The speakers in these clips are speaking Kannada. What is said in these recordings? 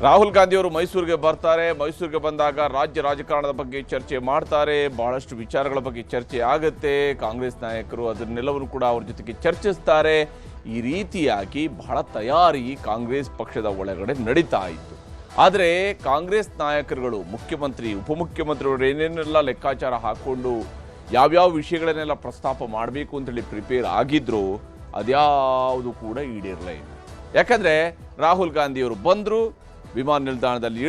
ರಾಹುಲ್ ಗಾಂಧಿಯವರು ಮೈಸೂರಿಗೆ ಬರ್ತಾರೆ. ಮೈಸೂರಿಗೆ ಬಂದಾಗ ರಾಜ್ಯ ರಾಜಕಾರಣದ ಬಗ್ಗೆ ಚರ್ಚೆ ಮಾಡ್ತಾರೆ. ಬಹಳಷ್ಟು ವಿಚಾರಗಳ ಬಗ್ಗೆ ಚರ್ಚೆ ಆಗುತ್ತೆ. ಕಾಂಗ್ರೆಸ್ ನಾಯಕರು ಅದನ್ನೆಲ್ಲವನ್ನು ಕೂಡ ಅವ್ರ ಜೊತೆಗೆ ಚರ್ಚಿಸ್ತಾರೆ. ಈ ರೀತಿಯಾಗಿ ಬಹಳ ತಯಾರಿ ಕಾಂಗ್ರೆಸ್ ಪಕ್ಷದ ಒಳಗಡೆ ನಡೀತಾ ಇತ್ತು. ಆದರೆ ಕಾಂಗ್ರೆಸ್ ನಾಯಕರುಗಳು ಮುಖ್ಯಮಂತ್ರಿ ಉಪಮುಖ್ಯಮಂತ್ರಿಗಳು ಏನೇನೆಲ್ಲ ಲೆಕ್ಕಾಚಾರ ಹಾಕ್ಕೊಂಡು ಯಾವ್ಯಾವ ವಿಷಯಗಳನ್ನೆಲ್ಲ ಪ್ರಸ್ತಾಪ ಮಾಡಬೇಕು ಅಂತೇಳಿ ಪ್ರಿಪೇರ್ ಆಗಿದ್ರು ಅದ್ಯಾವುದು ಕೂಡ ಈಡೇರಲೇ ಇಲ್ಲ. ಯಾಕಂದರೆ ರಾಹುಲ್ ಗಾಂಧಿಯವರು ಬಂದರು, ವಿಮಾನ ನಿಲ್ದಾಣದಲ್ಲಿ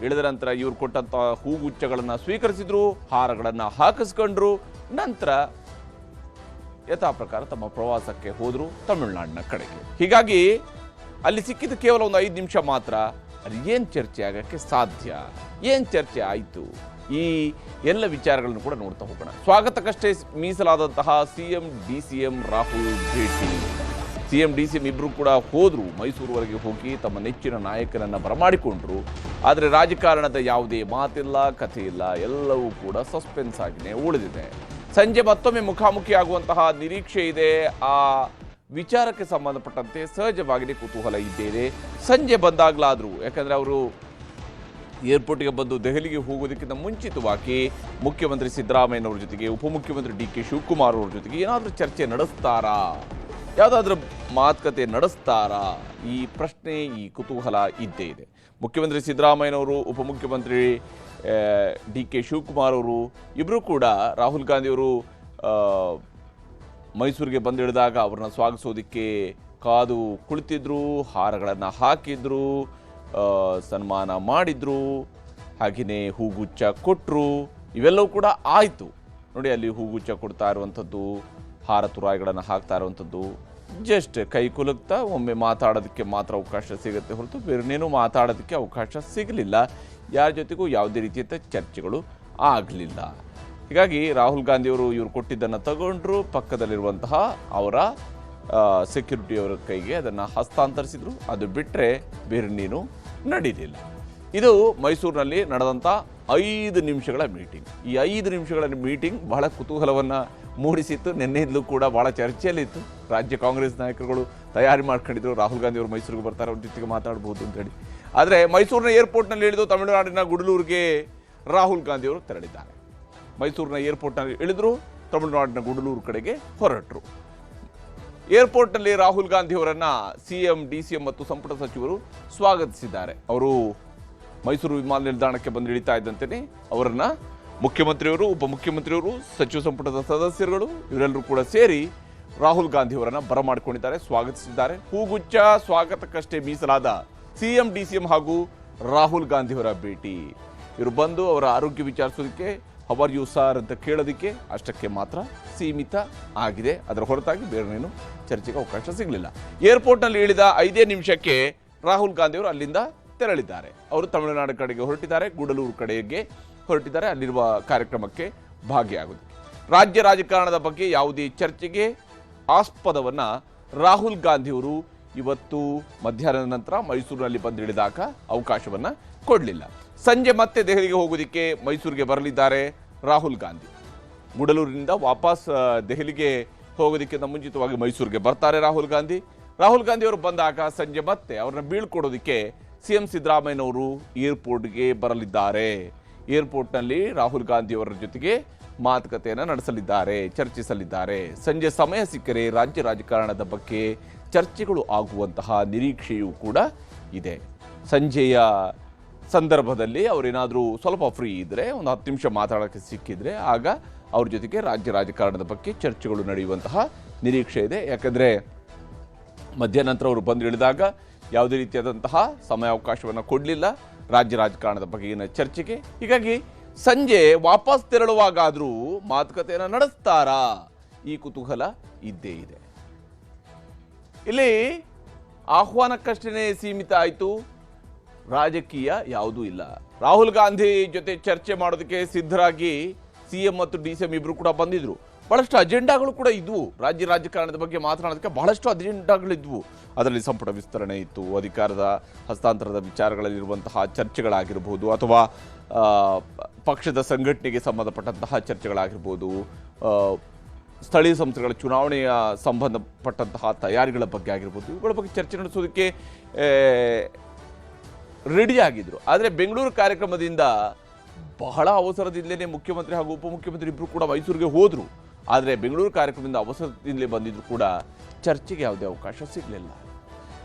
ಇಳಿದ ನಂತರ ಇವರು ಕೊಟ್ಟಂಥ ಹೂಗುಚ್ಛಗಳನ್ನು ಸ್ವೀಕರಿಸಿದ್ರು, ಹಾರಗಳನ್ನು ಹಾಕಿಸ್ಕೊಂಡ್ರು. ನಂತರ ಯಥಾ ಪ್ರಕಾರ ತಮ್ಮ ಪ್ರವಾಸಕ್ಕೆ ಹೋದರು ತಮಿಳುನಾಡಿನ ಕಡೆಗೆ. ಹೀಗಾಗಿ ಅಲ್ಲಿ ಸಿಕ್ಕಿದ್ದು ಕೇವಲ ಒಂದು 5 ನಿಮಿಷ ಮಾತ್ರ. ಅಲ್ಲಿ ಏನು ಚರ್ಚೆ ಆಗೋಕ್ಕೆ ಸಾಧ್ಯ, ಏನು ಚರ್ಚೆ ಆಯಿತು, ಈ ಎಲ್ಲ ವಿಚಾರಗಳನ್ನು ಕೂಡ ನೋಡ್ತಾ ಹೋಗೋಣ. ಸ್ವಾಗತಕ್ಕಷ್ಟೇ ಮೀಸಲಾದಂತಹ CM DCM ರಾಹುಲ್ ಭೇಟಿ. CM DCM ಇಬ್ಬರು ಕೂಡ ಹೋದರು, ಮೈಸೂರುವರೆಗೆ ಹೋಗಿ ತಮ್ಮ ನೆಚ್ಚಿನ ನಾಯಕನನ್ನು ಬರಮಾಡಿಕೊಂಡ್ರು. ಆದರೆ ರಾಜಕಾರಣದ ಯಾವುದೇ ಮಾತಿಲ್ಲ, ಕಥೆ ಇಲ್ಲ, ಎಲ್ಲವೂ ಕೂಡ ಸಸ್ಪೆನ್ಸ್ ಆಗಿಯೇ ಉಳಿದಿದೆ. ಸಂಜೆ ಮತ್ತೊಮ್ಮೆ ಮುಖಾಮುಖಿ ಆಗುವಂತಹ ನಿರೀಕ್ಷೆ ಇದೆ. ಆ ವಿಚಾರಕ್ಕೆ ಸಂಬಂಧಪಟ್ಟಂತೆ ಸಹಜವಾಗಿಯೇ ಕುತೂಹಲ ಇದ್ದೇನೆ. ಸಂಜೆ ಬಂದಾಗಲಾದರೂ, ಯಾಕಂದರೆ ಅವರು ಏರ್ಪೋರ್ಟ್ಗೆ ಬಂದು ದೆಹಲಿಗೆ ಹೋಗೋದಕ್ಕಿಂತ ಮುಂಚಿತವಾಗಿ ಮುಖ್ಯಮಂತ್ರಿ ಸಿದ್ದರಾಮಯ್ಯನವ್ರ ಜೊತೆಗೆ ಉಪಮುಖ್ಯಮಂತ್ರಿ DK ಶಿವಕುಮಾರ್ ಅವ್ರ ಜೊತೆಗೆ ಏನಾದರೂ ಚರ್ಚೆ ನಡೆಸ್ತಾರಾ, ಯಾವುದಾದ್ರೂ ಮಾತುಕತೆ ನಡೆಸ್ತಾರಾ, ಈ ಪ್ರಶ್ನೆ, ಈ ಕುತೂಹಲ ಇದ್ದೇ ಇದೆ. ಮುಖ್ಯಮಂತ್ರಿ ಸಿದ್ದರಾಮಯ್ಯನವರು, ಉಪಮುಖ್ಯಮಂತ್ರಿ DK ಶಿವಕುಮಾರ್ ಅವರು ಇಬ್ಬರು ಕೂಡ ರಾಹುಲ್ ಗಾಂಧಿಯವರು ಮೈಸೂರಿಗೆ ಬಂದಿಳಿದಾಗ ಅವ್ರನ್ನ ಸ್ವಾಗತಿಸೋದಕ್ಕೆ ಕಾದು ಕುಳಿತಿದ್ರು, ಹಾರಗಳನ್ನು ಹಾಕಿದ್ರು, ಸನ್ಮಾನ ಮಾಡಿದ್ರು, ಹಾಗೆಯೇ ಹೂಗುಚ್ಛ ಕೊಟ್ಟರು. ಇವೆಲ್ಲವೂ ಕೂಡ ಆಯಿತು. ನೋಡಿ, ಅಲ್ಲಿ ಹೂಗುಚ್ಛ ಕೊಡ್ತಾ ಇರುವಂಥದ್ದು, ಹಾರ ತುರಾಯಿಗಳನ್ನು ಹಾಕ್ತಾ ಇರುವಂಥದ್ದು, ಜಸ್ಟ್ ಕೈ ಕುಲುಕ್ತಾ ಒಮ್ಮೆ ಮಾತಾಡೋದಕ್ಕೆ ಮಾತ್ರ ಅವಕಾಶ ಸಿಗುತ್ತೆ ಹೊರತು ಬೇರೆನೇನು ಮಾತಾಡೋದಕ್ಕೆ ಅವಕಾಶ ಸಿಗಲಿಲ್ಲ. ಯಾರ ಜೊತೆಗೂ ಯಾವುದೇ ರೀತಿಯ ಚರ್ಚೆಗಳು ಆಗಲಿಲ್ಲ. ಹೀಗಾಗಿ ರಾಹುಲ್ ಗಾಂಧಿಯವರು ಇವರು ಕೊಟ್ಟಿದ್ದನ್ನು ತಗೊಂಡ್ರು, ಪಕ್ಕದಲ್ಲಿರುವಂತಹ ಅವರ ಸೆಕ್ಯೂರಿಟಿಯವರ ಕೈಗೆ ಅದನ್ನು ಹಸ್ತಾಂತರಿಸಿದ್ರು. ಅದು ಬಿಟ್ಟರೆ ಬೇರೆನೇನು ನಡೀಲಿಲ್ಲ. ಇದು ಮೈಸೂರಿನಲ್ಲಿ ನಡೆದಂಥ 5 ನಿಮಿಷಗಳ ಮೀಟಿಂಗ್. ಈ 5 ನಿಮಿಷಗಳ ಮೀಟಿಂಗ್ ಬಹಳ ಕುತೂಹಲವನ್ನು ಮೂಡಿಸಿತ್ತು. ನಿನ್ನೆಯಿಂದಲೂ ಕೂಡ ಭಾಳ ಚರ್ಚೆಯಲ್ಲಿತ್ತು. ರಾಜ್ಯ ಕಾಂಗ್ರೆಸ್ ನಾಯಕರುಗಳು ತಯಾರಿ ಮಾಡ್ಕೊಂಡಿದ್ರು, ರಾಹುಲ್ ಗಾಂಧಿ ಅವರು ಮೈಸೂರಿಗೆ ಬರ್ತಾರೆ, ಅವ್ರ ಜೊತೆಗೆ ಮಾತಾಡ್ಬೋದು ಅಂತೇಳಿ. ಆದರೆ ಮೈಸೂರಿನ ಏರ್ಪೋರ್ಟ್ನಲ್ಲಿ ಇಳಿದು ತಮಿಳುನಾಡಿನ ಗುಡಲೂರಿಗೆ ರಾಹುಲ್ ಗಾಂಧಿಯವರು ತೆರಳಿದ್ದಾರೆ. ಮೈಸೂರಿನ ಏರ್ಪೋರ್ಟ್ನಲ್ಲಿ ಇಳಿದ್ರು, ತಮಿಳುನಾಡಿನ ಗುಡಲೂರು ಕಡೆಗೆ ಹೊರಟರು. ಏರ್ಪೋರ್ಟ್ನಲ್ಲಿ ರಾಹುಲ್ ಗಾಂಧಿಯವರನ್ನು CM DCM ಮತ್ತು ಸಂಪುಟ ಸಚಿವರು ಸ್ವಾಗತಿಸಿದ್ದಾರೆ. ಅವರು ಮೈಸೂರು ವಿಮಾನ ನಿಲ್ದಾಣಕ್ಕೆ ಬಂದು ಇಳಿತಾ ಇದ್ದಂತೆಯೇ ಅವರನ್ನು ಮುಖ್ಯಮಂತ್ರಿಯವರು, ಉಪಮುಖ್ಯಮಂತ್ರಿಯವರು, ಸಚಿವ ಸಂಪುಟದ ಸದಸ್ಯರುಗಳು ಇವರೆಲ್ಲರೂ ಕೂಡ ಸೇರಿ ರಾಹುಲ್ ಗಾಂಧಿಯವರನ್ನು ಬರಮಾಡಿಕೊಂಡಿದ್ದಾರೆ, ಸ್ವಾಗತಿಸಿದ್ದಾರೆ. ಹೂಗುಚ್ಛ, ಸ್ವಾಗತಕ್ಕಷ್ಟೇ ಮೀಸಲಾದ CM DCM ಹಾಗೂ ರಾಹುಲ್ ಗಾಂಧಿಯವರ ಭೇಟಿ. ಇವರು ಬಂದು ಅವರ ಆರೋಗ್ಯ ವಿಚಾರಿಸೋದಕ್ಕೆ, ಹವರ್ ಯು ಸಾರ್ ಅಂತ ಕೇಳೋದಕ್ಕೆ ಅಷ್ಟಕ್ಕೆ ಮಾತ್ರ ಸೀಮಿತ ಆಗಿದೆ. ಅದರ ಹೊರತಾಗಿ ಬೇರೆನೇನು ಚರ್ಚೆಗೆ ಅವಕಾಶ ಸಿಗಲಿಲ್ಲ. ಏರ್ಪೋರ್ಟ್ನಲ್ಲಿ ಇಳಿದ 5 ನಿಮಿಷಕ್ಕೆ ರಾಹುಲ್ ಗಾಂಧಿಯವರು ಅಲ್ಲಿಂದ ತೆರಳಿದ್ದಾರೆ. ಅವರು ತಮಿಳುನಾಡು ಕಡೆಗೆ ಹೊರಟಿದ್ದಾರೆ, ಗುಡಲೂರು ಕಡೆಗೆ ಹೊರಟಿದ್ದಾರೆ, ಅಲ್ಲಿರುವ ಕಾರ್ಯಕ್ರಮಕ್ಕೆ ಭಾಗಿಯಾಗುವುದು. ರಾಜ್ಯ ರಾಜಕಾರಣದ ಬಗ್ಗೆ ಯಾವುದೇ ಚರ್ಚೆಗೆ ಆಸ್ಪದವನ್ನು ರಾಹುಲ್ ಗಾಂಧಿಯವರು ಇವತ್ತು ಮಧ್ಯಾಹ್ನದ ನಂತರ ಮೈಸೂರಿನಲ್ಲಿ ಬಂದಿಳಿದಾಗ ಅವಕಾಶವನ್ನು ಕೊಡಲಿಲ್ಲ. ಸಂಜೆ ಮತ್ತೆ ದೆಹಲಿಗೆ ಹೋಗೋದಕ್ಕೆ ಮೈಸೂರಿಗೆ ಬರಲಿದ್ದಾರೆ ರಾಹುಲ್ ಗಾಂಧಿ. ಗುಡಲೂರಿನಿಂದ ವಾಪಸ್ ದೆಹಲಿಗೆ ಹೋಗೋದಕ್ಕಿಂತ ಮುಂಚಿತವಾಗಿ ಮೈಸೂರಿಗೆ ಬರ್ತಾರೆ ರಾಹುಲ್ ಗಾಂಧಿ. ರಾಹುಲ್ ಗಾಂಧಿಯವರು ಬಂದಾಗ ಸಂಜೆ ಮತ್ತೆ ಅವ್ರನ್ನ ಬೀಳ್ಕೊಡೋದಕ್ಕೆ CM ಸಿದ್ದರಾಮಯ್ಯನವರು ಏರ್ಪೋರ್ಟ್ಗೆ ಬರಲಿದ್ದಾರೆ. ಏರ್ಪೋರ್ಟ್ನಲ್ಲಿ ರಾಹುಲ್ ಗಾಂಧಿಯವರ ಜೊತೆಗೆ ಮಾತುಕತೆಯನ್ನು ನಡೆಸಲಿದ್ದಾರೆ, ಚರ್ಚಿಸಲಿದ್ದಾರೆ. ಸಂಜೆ ಸಮಯ ಸಿಕ್ಕರೆ ರಾಜ್ಯ ರಾಜಕಾರಣದ ಬಗ್ಗೆ ಚರ್ಚೆಗಳು ಆಗುವಂತಹ ನಿರೀಕ್ಷೆಯೂ ಕೂಡ ಇದೆ. ಸಂಜೆಯ ಸಂದರ್ಭದಲ್ಲಿ ಅವರೇನಾದರೂ ಸ್ವಲ್ಪ ಫ್ರೀ ಇದ್ದರೆ, ಒಂದು 10 ನಿಮಿಷ ಮಾತಾಡೋಕ್ಕೆ ಸಿಕ್ಕಿದ್ರೆ, ಆಗ ಅವ್ರ ಜೊತೆಗೆ ರಾಜ್ಯ ರಾಜಕಾರಣದ ಬಗ್ಗೆ ಚರ್ಚೆಗಳು ನಡೆಯುವಂತಹ ನಿರೀಕ್ಷೆ ಇದೆ. ಯಾಕಂದರೆ ಮಧ್ಯಾಹ್ನ ನಂತರ ಅವರು ಬಂದು ಇಳಿದಾಗ ಯಾವುದೇ ರೀತಿಯಾದಂತಹ ಸಮಯಾವಕಾಶವನ್ನು ಕೊಡಲಿಲ್ಲ ರಾಜ್ಯ ರಾಜಕಾರಣದ ಬಗೆಗಿನ ಚರ್ಚೆಗೆ. ಹೀಗಾಗಿ ಸಂಜೆ ವಾಪಸ್ ತೆರಳುವಾಗಾದರೂ ಮಾತುಕತೆಯನ್ನು ನಡೆಸ್ತಾರಾ, ಈ ಕುತೂಹಲ ಇದ್ದೇ ಇದೆ. ಇಲ್ಲಿ ಆಹ್ವಾನಕ್ಕಷ್ಟೇ ಸೀಮಿತ ಆಯಿತು, ರಾಜಕೀಯ ಯಾವುದೂ ಇಲ್ಲ. ರಾಹುಲ್ ಗಾಂಧಿ ಜೊತೆ ಚರ್ಚೆ ಮಾಡೋದಕ್ಕೆ ಸಿದ್ಧರಾಗಿ CM ಮತ್ತು DCM ಇಬ್ಬರು ಕೂಡ ಬಂದಿದ್ರು. ಬಹಳಷ್ಟು ಅಜೆಂಡಾಗಳು ಕೂಡ ಇದ್ವು. ರಾಜ್ಯ ರಾಜಕಾರಣದ ಬಗ್ಗೆ ಮಾತನಾಡೋದಕ್ಕೆ ಬಹಳಷ್ಟು ಅಜೆಂಡಾಗಳಿದ್ವು. ಅದರಲ್ಲಿ ಸಂಪುಟ ವಿಸ್ತರಣೆ ಇತ್ತು, ಅಧಿಕಾರದ ಹಸ್ತಾಂತರದ ವಿಚಾರಗಳಲ್ಲಿರುವಂತಹ ಚರ್ಚೆಗಳಾಗಿರ್ಬೋದು, ಅಥವಾ ಪಕ್ಷದ ಸಂಘಟನೆಗೆ ಸಂಬಂಧಪಟ್ಟಂತಹ ಚರ್ಚೆಗಳಾಗಿರ್ಬೋದು, ಸ್ಥಳೀಯ ಸಂಸ್ಥೆಗಳ ಚುನಾವಣೆಯ ಸಂಬಂಧಪಟ್ಟಂತಹ ತಯಾರಿಗಳ ಬಗ್ಗೆ ಆಗಿರ್ಬೋದು, ಇವುಗಳ ಬಗ್ಗೆ ಚರ್ಚೆ ನಡೆಸೋದಕ್ಕೆ ರೆಡಿ ಆಗಿದ್ರು. ಆದರೆ ಬೆಂಗಳೂರು ಕಾರ್ಯಕ್ರಮದಿಂದ ಬಹಳ ಅವಸರದಿಂದಲೇ ಮುಖ್ಯಮಂತ್ರಿ ಹಾಗೂ ಉಪಮುಖ್ಯಮಂತ್ರಿ ಇಬ್ಬರು ಕೂಡ ಮೈಸೂರಿಗೆ ಹೋದರು. ಆದರೆ ಬೆಂಗಳೂರು ಕಾರ್ಯಕ್ರಮದಿಂದ ಅವಸರದಿಂದಲೇ ಬಂದಿದ್ರು ಕೂಡ ಚರ್ಚೆಗೆ ಯಾವುದೇ ಅವಕಾಶ ಸಿಗಲಿಲ್ಲ.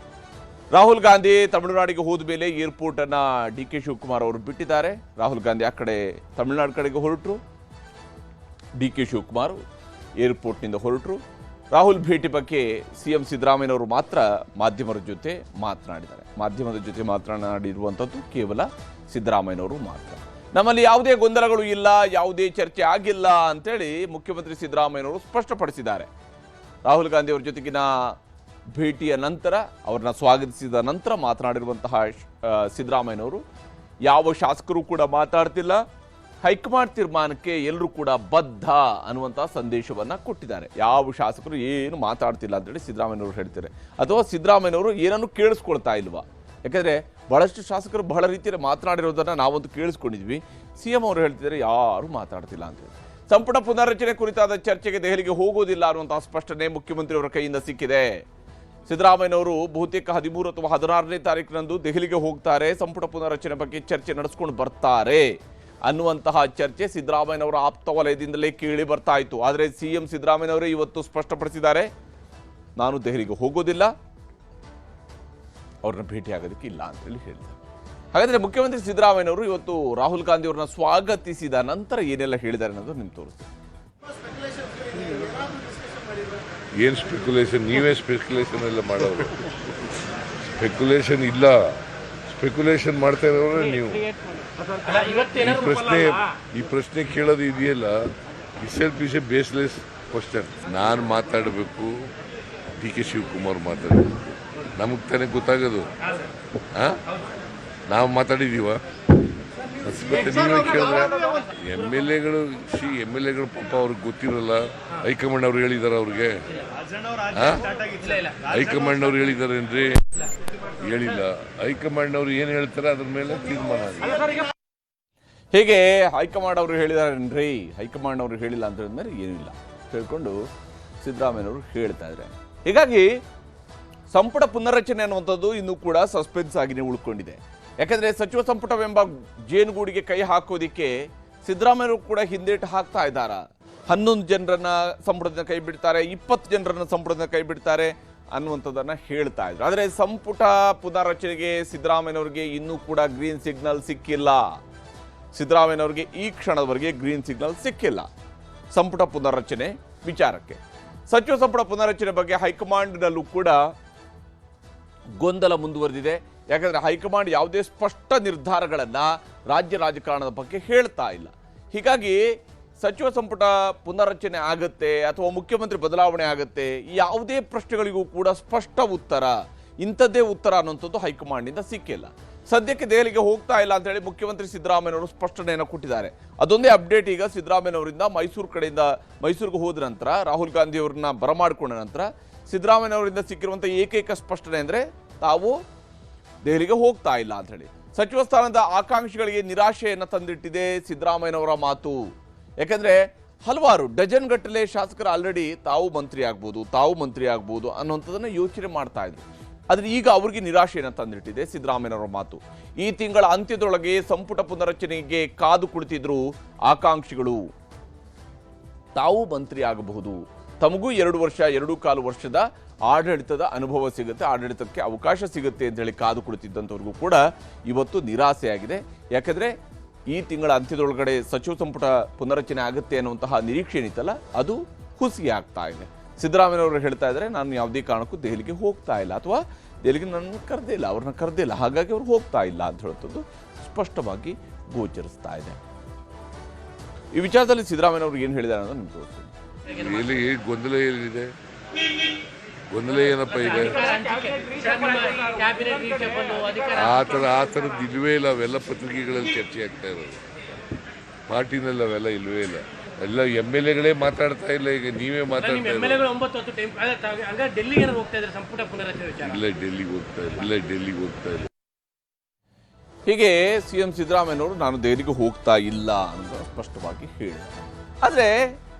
ರಾಹುಲ್ ಗಾಂಧಿ ತಮಿಳುನಾಡಿಗೆ ಹೋದ ಮೇಲೆ ಏರ್ಪೋರ್ಟ್ ಅನ್ನ DK ಶಿವಕುಮಾರ್ ಅವರು ಬಿಟ್ಟಿದ್ದಾರೆ. ರಾಹುಲ್ ಗಾಂಧಿ ಆ ಕಡೆ ತಮಿಳುನಾಡು ಕಡೆಗೆ ಹೊರಟರು, DK ಶಿವಕುಮಾರ್ ಏರ್ಪೋರ್ಟ್ನಿಂದ ಹೊರಟರು. ರಾಹುಲ್ ಭೇಟಿ ಬಗ್ಗೆ CM ಸಿದ್ದರಾಮಯ್ಯನವರು ಮಾತ್ರ ಮಾಧ್ಯಮದ ಜೊತೆ ಮಾತನಾಡಿದ್ದಾರೆ. ಮಾಧ್ಯಮದ ಜೊತೆ ಮಾತನಾಡಿರುವಂಥದ್ದು ಕೇವಲ ಸಿದ್ದರಾಮಯ್ಯನವರು ಮಾತ್ರ. ನಮ್ಮಲ್ಲಿ ಯಾವುದೇ ಗೊಂದಲಗಳು ಇಲ್ಲ, ಯಾವುದೇ ಚರ್ಚೆ ಆಗಿಲ್ಲ ಅಂತೇಳಿ ಮುಖ್ಯಮಂತ್ರಿ ಸಿದ್ದರಾಮಯ್ಯನವರು ಸ್ಪಷ್ಟಪಡಿಸಿದ್ದಾರೆ. ರಾಹುಲ್ ಗಾಂಧಿ ಅವರ ಜೊತೆಗಿನ ಭೇಟಿಯ ನಂತರ ಅವ್ರನ್ನ ಸ್ವಾಗತಿಸಿದ ನಂತರ ಮಾತನಾಡಿರುವಂತಹ ಸಿದ್ದರಾಮಯ್ಯನವರು ಯಾವ ಶಾಸಕರು ಕೂಡ ಮಾತಾಡ್ತಿಲ್ಲ, ಹೈಕಮಾಂಡ್ ತೀರ್ಮಾನಕ್ಕೆ ಎಲ್ಲರೂ ಕೂಡ ಬದ್ಧ ಅನ್ನುವಂತಹ ಸಂದೇಶವನ್ನ ಕೊಟ್ಟಿದ್ದಾರೆ. ಯಾವ ಶಾಸಕರು ಏನು ಮಾತಾಡ್ತಿಲ್ಲ ಅಂತೇಳಿ ಸಿದ್ದರಾಮಯ್ಯನವರು ಹೇಳ್ತಾರೆ. ಅಥವಾ ಸಿದ್ದರಾಮಯ್ಯನವರು ಏನನ್ನು ಕೇಳಿಸ್ಕೊಳ್ತಾ ಇಲ್ವಾ? ಯಾಕಂದ್ರೆ ಬಹಳಷ್ಟು ಶಾಸಕರು ಬಹಳ ರೀತಿಯಲ್ಲಿ ಮಾತನಾಡಿರೋದನ್ನ ನಾವಂತೂ ಕೇಳಿಸ್ಕೊಂಡಿದ್ವಿ. CM ಅವರು ಹೇಳ್ತಿದ್ದಾರೆ ಯಾರು ಮಾತಾಡ್ತಿಲ್ಲ ಅಂತೇಳಿ. ಸಂಪುಟ ಪುನರ್ರಚನೆ ಕುರಿತಾದ ಚರ್ಚೆಗೆ ದೆಹಲಿಗೆ ಹೋಗೋದಿಲ್ಲ ಅನ್ನುವಂತಹ ಸ್ಪಷ್ಟನೆ ಮುಖ್ಯಮಂತ್ರಿ ಅವರ ಕೈಯಿಂದ ಸಿಕ್ಕಿದೆ. ಸಿದ್ದರಾಮಯ್ಯನವರು ಬಹುತೇಕ 13 ಅಥವಾ 16ನೇ ತಾರೀಕಿನಂದು ದೆಹಲಿಗೆ ಹೋಗ್ತಾರೆ, ಸಂಪುಟ ಪುನರ್ರಚನೆ ಬಗ್ಗೆ ಚರ್ಚೆ ನಡೆಸ್ಕೊಂಡು ಬರ್ತಾರೆ ಅನ್ನುವಂತಹ ಚರ್ಚೆ ಸಿದ್ದರಾಮಯ್ಯನವರ ಆಪ್ತ ವಲಯದಿಂದಲೇ ಕೇಳಿ ಬರ್ತಾ ಇತ್ತು. ಆದರೆ CM ಸಿದ್ದರಾಮಯ್ಯನವರೇ ಇವತ್ತು ಸ್ಪಷ್ಟಪಡಿಸಿದ್ದಾರೆ, ನಾನು ದೆಹಲಿಗೆ ಹೋಗೋದಿಲ್ಲ, ಅವ್ರನ್ನ ಭೇಟಿಯಾಗೋದಕ್ಕೆ ಇಲ್ಲ ಅಂತೇಳಿ ಹೇಳಿದ್ದಾರೆ. ಹಾಗಾದ್ರೆ ಮುಖ್ಯಮಂತ್ರಿ ಸಿದ್ದರಾಮಯ್ಯನವರು ಇವತ್ತು ರಾಹುಲ್ ಗಾಂಧಿ ಅವ್ರನ್ನ ಸ್ವಾಗತಿಸಿದ ನಂತರ ಏನೆಲ್ಲ ಹೇಳಿದ್ದಾರೆ ಅನ್ನೋದು ನಿಮ್ಗೆ ತೋರಿಸ್ತಾರೆ. ಏನು ಸ್ಪೆಕ್ಯುಲೇಷನ್? ನೀವೇ ಸ್ಪೆಕ್ಯುಲೇಷನ್ ಎಲ್ಲ ಮಾಡೋರು. ಸ್ಪೆಕ್ಯುಲೇಷನ್ ಇಲ್ಲ, ಸ್ಪೆಕ್ಯುಲೇಷನ್ ಮಾಡ್ತಾ ಇರೋರು ನೀವು. ಈ ಪ್ರಶ್ನೆ ಕೇಳೋದು ಇದೆಯಲ್ಲ, ಇಸೆಲ್ಫ್ ಇಸ್ ಎ ಬೇಸ್ಲೆಸ್ ಕ್ವಶನ್. ನಾನು ಮಾತಾಡಬೇಕು, DK ಶಿವಕುಮಾರ್ ಮಾತಾಡಬೇಕು, ನಮಗೆ ತಾನೇ ಗೊತ್ತಾಗೋದು. ನಾವು ಮಾತಾಡಿದೀವ? ನೀವೇ ಕೇಳಿದ್ರೆ MLA ಗಳು ಪಾಪ ಅವ್ರಿಗೆ ಗೊತ್ತಿರಲ್ಲ. ಹೈಕಮಾಂಡ್ ಅವ್ರು ಹೇಳಿದಾರ, ಅವ್ರಿಗೆ ಹೈಕಮಾಂಡ್ ಅವ್ರು ಹೇಳಿದಾರೇನ್ರಿ? ಹೇಳಿಲ್ಲ. ಹೈಕಮಾಂಡ್ ಅವ್ರು ಏನು ಹೇಳ್ತಾರೆ ಅದ್ರ ಮೇಲೆ ತೀರ್ಮಾನ ಆಗಿದೆ. ಹೀಗೆ ಹೈಕಮಾಂಡ್ ಅವರು ಹೇಳಿದಾರೇನ್ರಿ, ಹೈಕಮಾಂಡ್ ಅವರು ಹೇಳಿಲ್ಲ ಅಂತ ಹೇಳಿದ್ಮೇಲೆ ಏನಿಲ್ಲ ಹೇಳ್ಕೊಂಡು ಸಿದ್ದರಾಮಯ್ಯನವರು ಹೇಳ್ತಾ ಇದ್ದಾರೆ. ಹೀಗಾಗಿ ಸಂಪುಟ ಪುನರ್ರಚನೆ ಅನ್ನುವಂಥದ್ದು ಇನ್ನೂ ಕೂಡ ಸಸ್ಪೆನ್ಸ್ ಆಗಿನೇ ಉಳ್ಕೊಂಡಿದೆ. ಯಾಕಂದ್ರೆ ಸಚಿವ ಸಂಪುಟವೆಂಬ ಜೇನುಗೂಡಿಗೆ ಕೈ ಹಾಕೋದಿಕ್ಕೆ ಸಿದ್ದರಾಮಯ್ಯರು ಕೂಡ ಹಿಂದೇಟು ಹಾಕ್ತಾ ಇದ್ದಾರ. 11 ಜನರನ್ನ ಸಂಪುಟದಿಂದ ಕೈ ಬಿಡ್ತಾರೆ, 20 ಜನರನ್ನ ಸಂಪುಟದಿಂದ ಕೈ ಬಿಡ್ತಾರೆ ಅನ್ನುವಂಥದ್ದನ್ನ ಹೇಳ್ತಾ ಇದ್ರು. ಆದರೆ ಸಂಪುಟ ಪುನರ್ರಚನೆಗೆ ಸಿದ್ದರಾಮಯ್ಯನವರಿಗೆ ಇನ್ನೂ ಕೂಡ ಗ್ರೀನ್ ಸಿಗ್ನಲ್ ಸಿಕ್ಕಿಲ್ಲ. ಸಿದ್ದರಾಮಯ್ಯನವರಿಗೆ ಈ ಕ್ಷಣದವರೆಗೆ ಗ್ರೀನ್ ಸಿಗ್ನಲ್ ಸಿಕ್ಕಿಲ್ಲ ಸಂಪುಟ ಪುನರ್ರಚನೆ ವಿಚಾರಕ್ಕೆ. ಸಚಿವ ಸಂಪುಟ ಪುನರ್ರಚನೆ ಬಗ್ಗೆ ಹೈಕಮಾಂಡ್ನಲ್ಲೂ ಕೂಡ ಗೊಂದಲ ಮುಂದುವರೆದಿದೆ. ಯಾಕಂದ್ರೆ ಹೈಕಮಾಂಡ್ ಯಾವುದೇ ಸ್ಪಷ್ಟ ನಿರ್ಧಾರಗಳನ್ನ ರಾಜ್ಯ ರಾಜಕಾರಣದ ಬಗ್ಗೆ ಹೇಳ್ತಾ ಇಲ್ಲ. ಹೀಗಾಗಿ ಸಚಿವ ಸಂಪುಟ ಪುನರ್ರಚನೆ ಆಗುತ್ತೆ ಅಥವಾ ಮುಖ್ಯಮಂತ್ರಿ ಬದಲಾವಣೆ ಆಗುತ್ತೆ, ಯಾವುದೇ ಪ್ರಶ್ನೆಗಳಿಗೂ ಕೂಡ ಸ್ಪಷ್ಟ ಉತ್ತರ, ಇಂಥದ್ದೇ ಉತ್ತರ ಅನ್ನುವಂಥದ್ದು ಹೈಕಮಾಂಡ್ನಿಂದ ಸಿಕ್ಕಿಲ್ಲ. ಸದ್ಯಕ್ಕೆ ದೆಹಲಿಗೆ ಹೋಗ್ತಾ ಇಲ್ಲ ಅಂತ ಹೇಳಿ ಮುಖ್ಯಮಂತ್ರಿ ಸಿದ್ದರಾಮಯ್ಯನವರು ಸ್ಪಷ್ಟನೆಯನ್ನು ಕೊಟ್ಟಿದ್ದಾರೆ. ಅದೊಂದೇ ಅಪ್ಡೇಟ್. ಈಗ ಸಿದ್ದರಾಮಯ್ಯನವರಿಂದ ಮೈಸೂರಿಗೆ ಹೋದ ನಂತರ, ರಾಹುಲ್ ಗಾಂಧಿ ಅವರನ್ನ ಬರಮಾಡಿಕೊಂಡ ನಂತರ ಸಿದ್ದರಾಮಯ್ಯನವರಿಂದ ಸಿಕ್ಕಿರುವಂಥ ಏಕೈಕ ಸ್ಪಷ್ಟನೆ ಅಂದರೆ ತಾವು ದೆಹಲಿಗೆ ಹೋಗ್ತಾ ಇಲ್ಲ ಅಂತ ಹೇಳಿ. ಸಚಿವ ಸ್ಥಾನದ ಆಕಾಂಕ್ಷಿಗಳಿಗೆ ನಿರಾಶೆಯನ್ನು ತಂದಿಟ್ಟಿದೆ ಸಿದ್ದರಾಮಯ್ಯನವರ ಮಾತು. ಯಾಕಂದ್ರೆ ಹಲವಾರು ಡಜನ್ ಗಟ್ಟಲೆ ಶಾಸಕರು ಆಲ್ರೆಡಿ ತಾವು ಮಂತ್ರಿ ಆಗ್ಬೋದು ಅನ್ನುವಂಥದ್ದನ್ನು ಯೋಚನೆ ಮಾಡ್ತಾ ಇದ್ರು. ಆದರೆ ಈಗ ಅವ್ರಿಗೆ ನಿರಾಶೆಯನ್ನು ತಂದಿಟ್ಟಿದೆ ಸಿದ್ದರಾಮಯ್ಯನವರ ಮಾತು. ಈ ತಿಂಗಳ ಅಂತ್ಯದೊಳಗೆ ಸಂಪುಟ ಪುನರ್ರಚನೆಗೆ ಕಾದು ಕುಳಿತಿದ್ರು ಆಕಾಂಕ್ಷಿಗಳು. ತಾವು ಮಂತ್ರಿ ಆಗಬಹುದು, ತಮಗೂ 2.25 ವರ್ಷದ ಆಡಳಿತದ ಅನುಭವ ಸಿಗುತ್ತೆ, ಆಡಳಿತಕ್ಕೆ ಅವಕಾಶ ಸಿಗುತ್ತೆ ಅಂತ ಹೇಳಿ ಕಾದು ಕುಳಿತಿದ್ದಂಥವ್ರಿಗೂ ಕೂಡ ಇವತ್ತು ನಿರಾಸೆಯಾಗಿದೆ. ಯಾಕಂದ್ರೆ ಈ ತಿಂಗಳ ಅಂತ್ಯದೊಳಗಡೆ ಸಚಿವ ಸಂಪುಟ ಪುನರ್ರಚನೆ ಆಗುತ್ತೆ ಅನ್ನುವಂತಹ ನಿರೀಕ್ಷೆ ಏನಿತ್ತಲ್ಲ, ಅದು ಹುಸಿಗೆ ಆಗ್ತಾ ಇದೆ. ಸಿದ್ದರಾಮಯ್ಯನವರು ಹೇಳ್ತಾ ಇದ್ದಾರೆ, ನಾನು ಯಾವುದೇ ಕಾರಣಕ್ಕೂ ದೆಹಲಿಗೆ ಹೋಗ್ತಾ ಇಲ್ಲ, ಅಥವಾ ದೆಹಲಿಗೆ ನನ್ನ ಅವ್ರನ್ನ ಕರೆದಿಲ್ಲ, ಹಾಗಾಗಿ ಅವ್ರು ಹೋಗ್ತಾ ಇಲ್ಲ ಅಂತ ಹೇಳುವಂಥದ್ದು ಸ್ಪಷ್ಟವಾಗಿ ಗೋಚರಿಸ್ತಾ ಇದೆ. ಈ ವಿಚಾರದಲ್ಲಿ ಸಿದ್ದರಾಮಯ್ಯನವರು ಏನು ಹೇಳಿದ್ದಾರೆ ಅನ್ನೋದು ನಿಮ್ಗೆ ತೋರಿಸ್ತೀನಿ. ಗೊಂದಲ ಏನಿದೆ? ಗೊಂದಲ ಏನಪ್ಪ ಇದೆ? ಆ ಥರದ್ದು ಇಲ್ವೇ ಇಲ್ಲ. ಅವೆಲ್ಲ ಪತ್ರಿಕೆಗಳಲ್ಲಿ ಚರ್ಚೆ ಆಗ್ತಾ ಇರೋದು, ಪಾರ್ಟಿನಲ್ಲಿ ಅವೆಲ್ಲ ಇಲ್ವೇ ಇಲ್ಲ. ಎಲ್ಲ MLA ಮಾತಾಡ್ತಾ ಇಲ್ಲ. ಈಗ ನೀವೇ ಮಾತಾಡ್ತಾ ಇಲ್ಲ. ಡೆಲ್ಲಿಗೆ ಹೋಗ್ತಾ ಇಲ್ಲ. ಹೀಗೆ CM ಸಿದ್ದರಾಮಯ್ಯನವರು ನಾನು ದೆಹಲಿಗೆ ಹೋಗ್ತಾ ಇಲ್ಲ ಅಂತ ಸ್ಪಷ್ಟವಾಗಿ ಹೇಳಿದ್ದಾರೆ. ಆದರೆ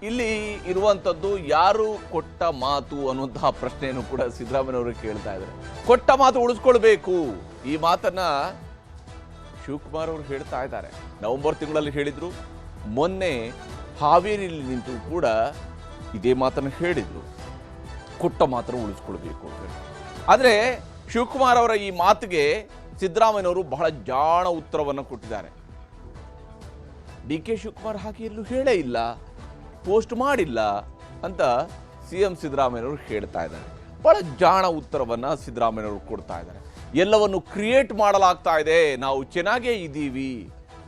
ಇಲ್ಲಿ ಇರುವಂಥದ್ದು ಯಾರು ಕೊಟ್ಟ ಮಾತು ಅನ್ನುವಂತಹ ಪ್ರಶ್ನೆಯನ್ನು ಕೂಡ ಸಿದ್ದರಾಮಯ್ಯನವರು ಕೇಳ್ತಾ ಇದ್ದಾರೆ. ಕೊಟ್ಟ ಮಾತು ಉಳಿಸ್ಕೊಳ್ಬೇಕು. ಈ ಮಾತನ್ನ ಶಿವಕುಮಾರ್ ಅವರು ಹೇಳ್ತಾ ಇದ್ದಾರೆ. ನವೆಂಬರ್ ತಿಂಗಳಲ್ಲಿ ಹೇಳಿದ್ರು, ಮೊನ್ನೆ ಹಾವೇರಿಯಲ್ಲಿ ನಿಂತು ಕೂಡ ಇದೇ ಮಾತನ್ನು ಹೇಳಿದ್ರು, ಕೊಟ್ಟ ಮಾತನ್ನು ಉಳಿಸ್ಕೊಳ್ಬೇಕು ಅಂತ ಹೇಳಿ. ಆದರೆ ಶಿವಕುಮಾರ್ ಅವರ ಈ ಮಾತಿಗೆ ಸಿದ್ದರಾಮಯ್ಯನವರು ಬಹಳ ಜಾಣ ಉತ್ತರವನ್ನು ಕೊಟ್ಟಿದ್ದಾರೆ. ಡಿ ಕೆ ಶಿವಕುಮಾರ್ ಹಾಗೆ ಎಲ್ಲೂ ಹೇಳೇ ಇಲ್ಲ, ಪೋಸ್ಟ್ ಮಾಡಿಲ್ಲ ಅಂತ CM ಸಿದ್ದರಾಮಯ್ಯನವರು ಹೇಳ್ತಾ ಇದ್ದಾರೆ. ಬಹಳ ಜಾಣ ಉತ್ತರವನ್ನು ಸಿದ್ದರಾಮಯ್ಯನವರು ಕೊಡ್ತಾ ಇದ್ದಾರೆ. ಎಲ್ಲವನ್ನು ಕ್ರಿಯೇಟ್ ಮಾಡಲಾಗ್ತಾ ಇದೆ, ನಾವು ಚೆನ್ನಾಗೇ ಇದ್ದೀವಿ,